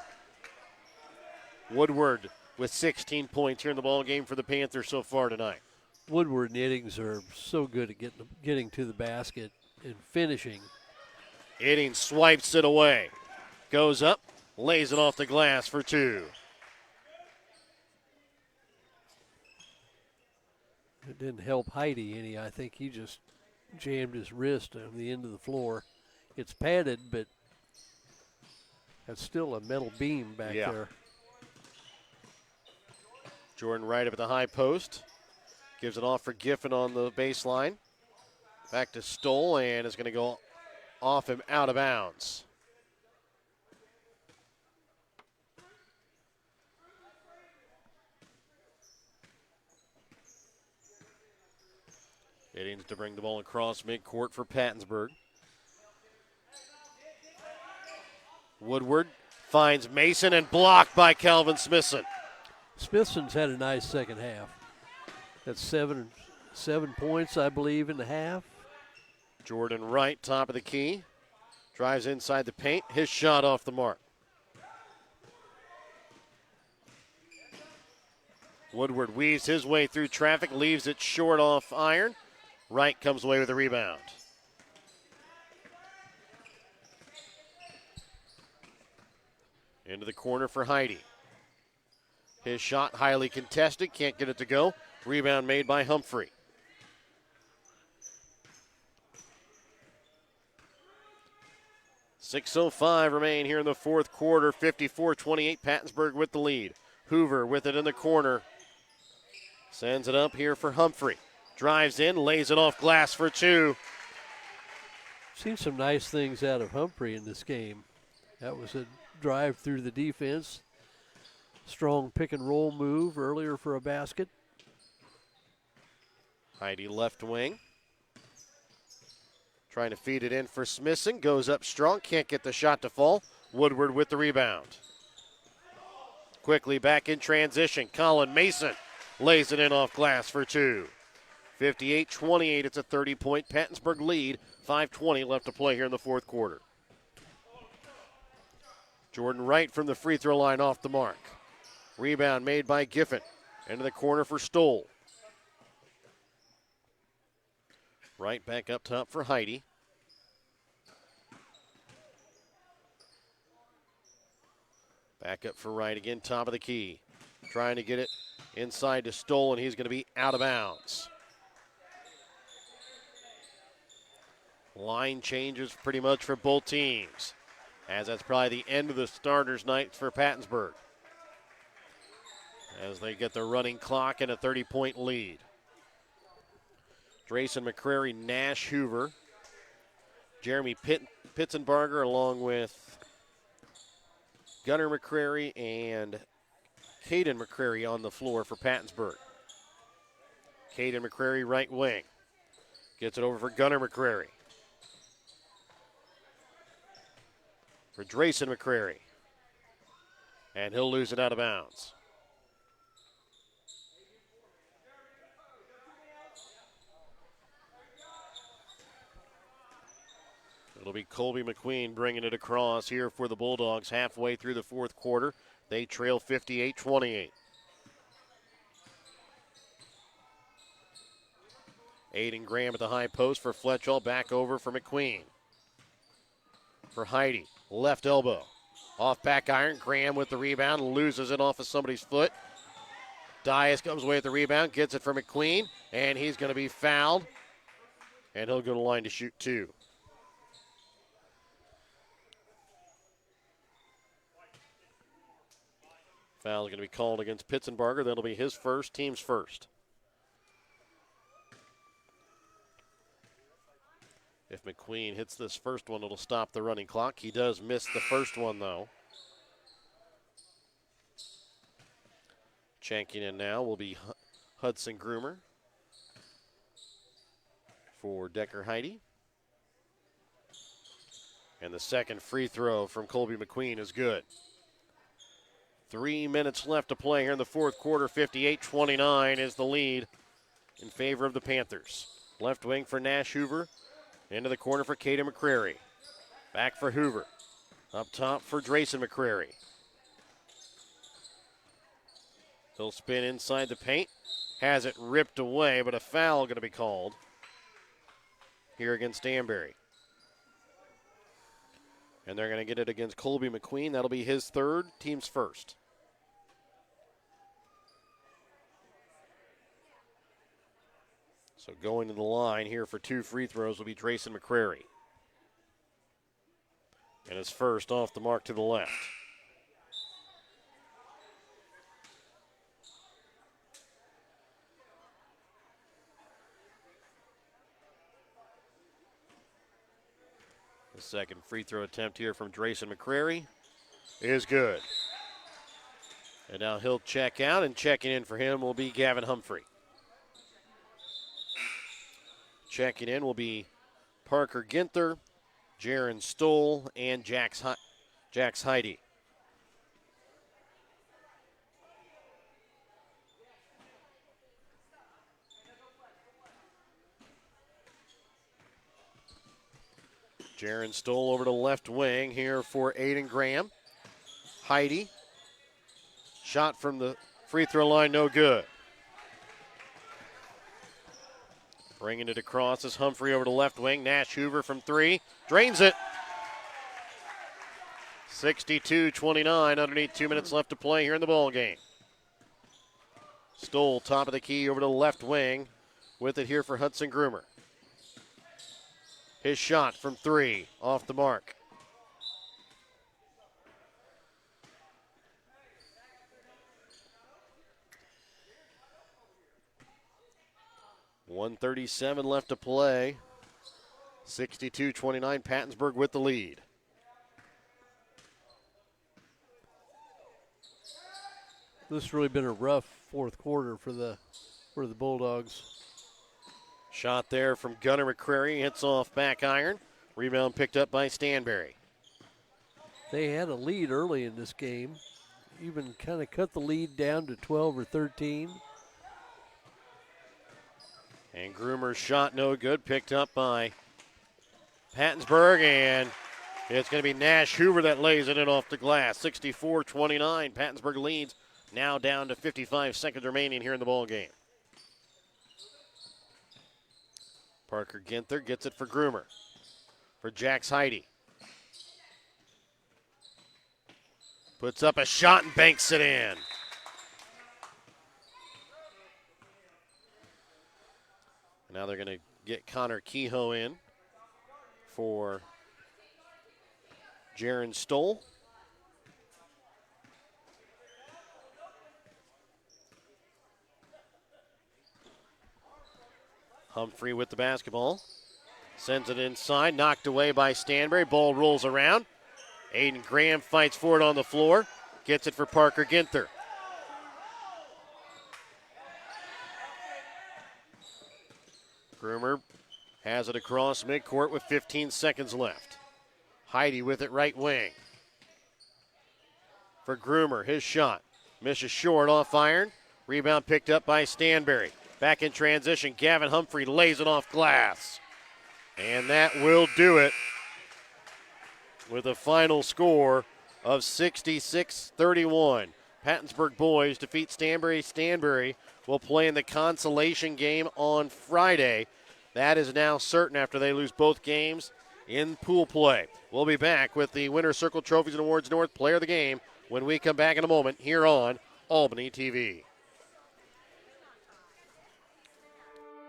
Woodward with 16 points here in the ball game for the Panthers so far tonight. Woodward and Iddings are so good at getting to the basket and finishing. Iddings swipes it away. Goes up, lays it off the glass for two. It didn't help Heidi any. I think he just jammed his wrist on the end of the floor. It's padded, but that's still a metal beam back there. Jordan Wright up at the high post. Gives it off for Giffen on the baseline. Back to Stoll, and is going to go off him out of bounds. Iddings to bring the ball across midcourt for Pattonsburg. Woodward finds Mason and blocked by Calvin Smithson. Smithson's had a nice second half. That's seven points, I believe, in the half. Jordan Wright, top of the key. Drives inside the paint. His shot off the mark. Woodward weaves his way through traffic, leaves it short off iron. Wright comes away with a rebound. Into the corner for Heidi. His shot highly contested, can't get it to go. Rebound made by Humphrey. .6:05 remain here in the fourth quarter. 54-28, Pattonsburg with the lead. Hoover with it in the corner. Sends it up here for Humphrey. Drives in, lays it off glass for two. Seen some nice things out of Humphrey in this game. That was a drive through the defense. Strong pick and roll move earlier for a basket. Heidi left wing. Trying to feed it in for Smithson. Goes up strong. Can't get the shot to fall. Woodward with the rebound. Quickly back in transition. Colin Mason lays it in off glass for two. 58-28. It's a 30-point Pattonsburg lead. 5:20 left to play here in the fourth quarter. Jordan Wright from the free throw line off the mark. Rebound made by Giffen. Into the corner for Stoll. Wright back up top for Heidi. Back up for Wright again, top of the key. Trying to get it inside to Stoll, and he's going to be out of bounds. Line changes pretty much for both teams, as that's probably the end of the starters' night for Pattonsburg, as they get the running clock and a 30-point lead. Drayson McCrary, Nash Hoover, Jeremy Pitzenbarger along with Gunnar McCrary and Caden McCrary on the floor for Pattonsburg. Caden McCrary, right wing. Gets it over for Gunnar McCrary. For Drayson McCrary. And he'll lose it out of bounds. It'll be Colby McQueen bringing it across here for the Bulldogs halfway through the fourth quarter. They trail 58-28. Aiden Graham at the high post for Fletchall. Back over for McQueen. For Heidi. Left elbow. Off back iron. Graham with the rebound. Loses it off of somebody's foot. Dias comes away with the rebound. Gets it for McQueen. And he's going to be fouled. And he'll go to the line to shoot two. Foul is going to be called against Pitzenbarger. That'll be his first, team's first. If McQueen hits this first one, it'll stop the running clock. He does miss the first one, though. Checking in now will be Hudson Groomer for Decker Heidi. And the second free throw from Colby McQueen is good. 3 minutes left to play here in the fourth quarter. 58-29 is the lead in favor of the Panthers. Left wing for Nash Hoover. Into the corner for Caden McCrary. Back for Hoover. Up top for Drayson McCrary. He'll spin inside the paint. Has it ripped away, but a foul going to be called here against Stanberry. And they're going to get it against Colby McQueen. That'll be his third, team's first. So going to the line here for two free throws will be Drayson McCrary. And his first off the mark to the left. The second free throw attempt here from Drayson McCrary is good. And now he'll check out, and checking in for him will be Gavin Humphrey. Checking in will be Parker Ginther, Jaron Stoll, and Jax Heidi. Jaron Stoll over to left wing here for Aiden Graham. Heidi. Shot from the free throw line, no good. Bringing it across is Humphrey over to left wing. Nash Hoover from three. Drains it. 62-29, underneath 2 minutes left to play here in the ball game. Stoll, top of the key, over to the left wing. With it here for Hudson Groomer. His shot from three, off the mark. .137 left to play. 62-29, Pattonsburg with the lead. This has really been a rough fourth quarter for the Bulldogs. Shot there from Gunnar McCrary, hits off back iron. Rebound picked up by Stanberry. They had a lead early in this game, even kind of cut the lead down to 12 or 13. And Groomer's shot no good, picked up by Pattonsburg, and it's going to be Nash Hoover that lays it in off the glass. 64-29, Pattonsburg leads, now down to 55 seconds remaining here in the ball game. Parker Ginther gets it for Groomer. For Jax Heidi. Puts up a shot and banks it in. Now they're going to get Connor Kehoe in for Jaron Stoll. Humphrey with the basketball. Sends it inside, knocked away by Stanberry. Ball rolls around. Aiden Graham fights for it on the floor. Gets it for Parker Ginther. Groomer has it across midcourt with 15 seconds left. Heidi with it right wing. For Groomer, his shot. Misses short off iron. Rebound picked up by Stanberry. Back in transition, Gavin Humphrey lays it off glass. And that will do it with a final score of 66-31. Pattonsburg boys defeat Stanberry. Stanberry will play in the consolation game on Friday. That is now certain after they lose both games in pool play. We'll be back with the Winter Circle Trophies and Awards North Player of the Game when we come back in a moment here on Albany TV.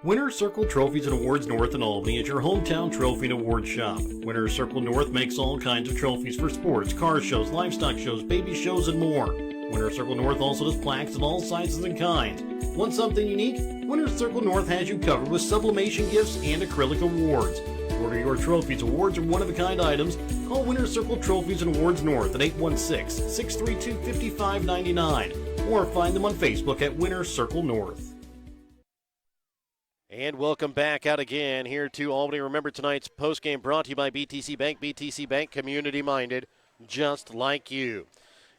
Winter Circle Trophies and Awards North in Albany is your hometown trophy and award shop. Winter Circle North makes all kinds of trophies for sports, car shows, livestock shows, baby shows, and more. Winter Circle North also does plaques of all sizes and kinds. Want something unique? Winter Circle North has you covered with sublimation gifts and acrylic awards. To order your trophies, awards, or one-of-a-kind items, call Winter Circle Trophies and Awards North at 816-632-5599 or find them on Facebook at Winter Circle North. And welcome back out again here to Albany. Remember, tonight's postgame brought to you by BTC Bank. BTC Bank, community-minded, just like you.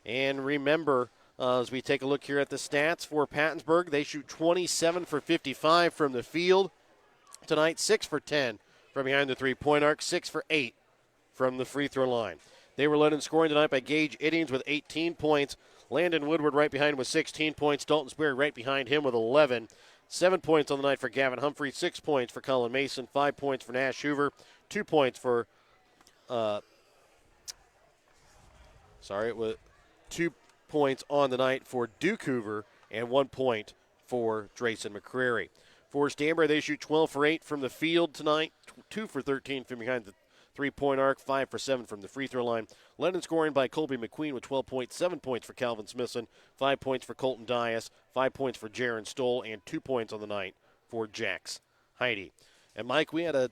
And remember, as we take a look here at the stats for Pattonsburg, they shoot 27 for 55 from the field. Tonight, 6 for 10 from behind the three-point arc, 6 for 8 from the free throw line. They were led in scoring tonight by Gage Iddings with 18 points. Landon Woodward right behind him with 16 points. Dalton Sperry right behind him with 11. 7 points on the night for Gavin Humphrey, 6 points for Colin Mason, 5 points for Nash Hoover, 2 points for, it was 2 points on the night for Duke Hoover, and 1 point for Drayson McCrary. For Stanberry, they shoot 12 for 8 from the field tonight, 2 for 13 from behind the three-point arc, 5 for 7 from the free throw line. Led in scoring by Colby McQueen with 12 points, 7 points for Calvin Smithson, 5 points for Colton Dias, 5 points for Jaron Stoll, and 2 points on the night for Jax Heidi. And Mike, we had it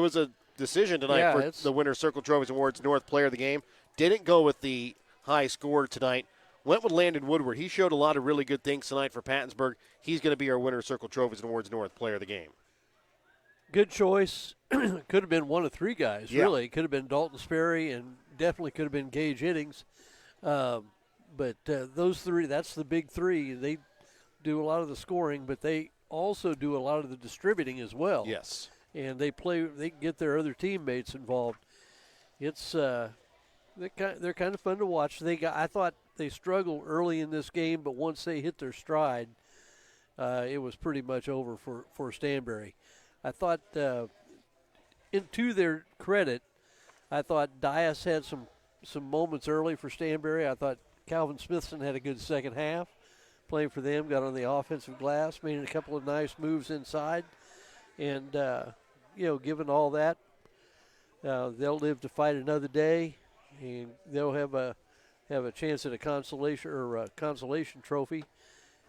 was a decision tonight for the Winter Circle Trophies Awards North Player of the Game. Didn't go with the high score tonight. Went with Landon Woodward. He showed a lot of really good things tonight for Pattonsburg. He's going to be our Winter Circle Trophies and Awards North Player of the Game. Good choice. Could have been one of three guys, really. Could have been Dalton Sperry and definitely could have been Gage Iddings. But those three, that's the big three. They do a lot of the scoring, but they also do a lot of the distributing as well. Yes. And they get their other teammates involved. It's they're kind of fun to watch. I thought they struggled early in this game, but once they hit their stride, it was pretty much over for Stanberry. I thought, to their credit, I thought Dias had some moments early for Stanberry. I thought Calvin Smithson had a good second half playing for them, got on the offensive glass, made a couple of nice moves inside. And, given all that, they'll live to fight another day, and they'll have a chance at a consolation trophy.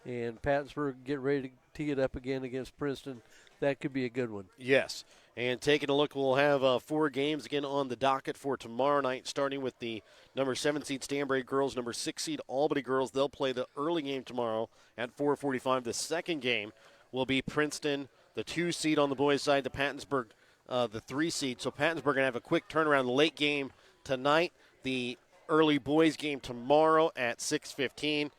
And Pattonsburg get ready to tee it up again against Princeton. That could be a good one. Yes. And taking a look, we'll have 4 games again on the docket for tomorrow night, starting with the number 7 seed Stanberry girls, number 6 seed Albany girls. They'll play the early game tomorrow at 4:45. The second game will be Princeton, the 2 seed on the boys' side, the Pattonsburg, the 3 seed. So Pattonsburg going to have a quick turnaround. The late game tonight, the early boys' game tomorrow at 6:15.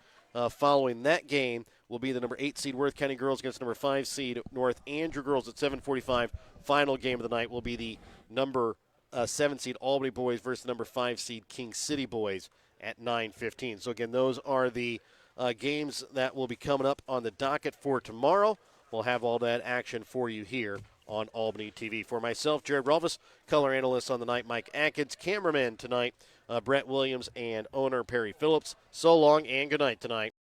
Following that game will be the number 8 seed Worth County girls against number 5 seed North Andrew girls at 7:45. Final game of the night will be the number 7 seed Albany boys versus number 5 seed King City boys at 9:15. So again, those are the games that will be coming up on the docket for tomorrow. We'll have all that action for you here on Albany TV. For myself, Jared Rolfus, color analyst on the night, Mike Atkins, cameraman tonight, Brett Williams, and owner Perry Phillips. So long and good night tonight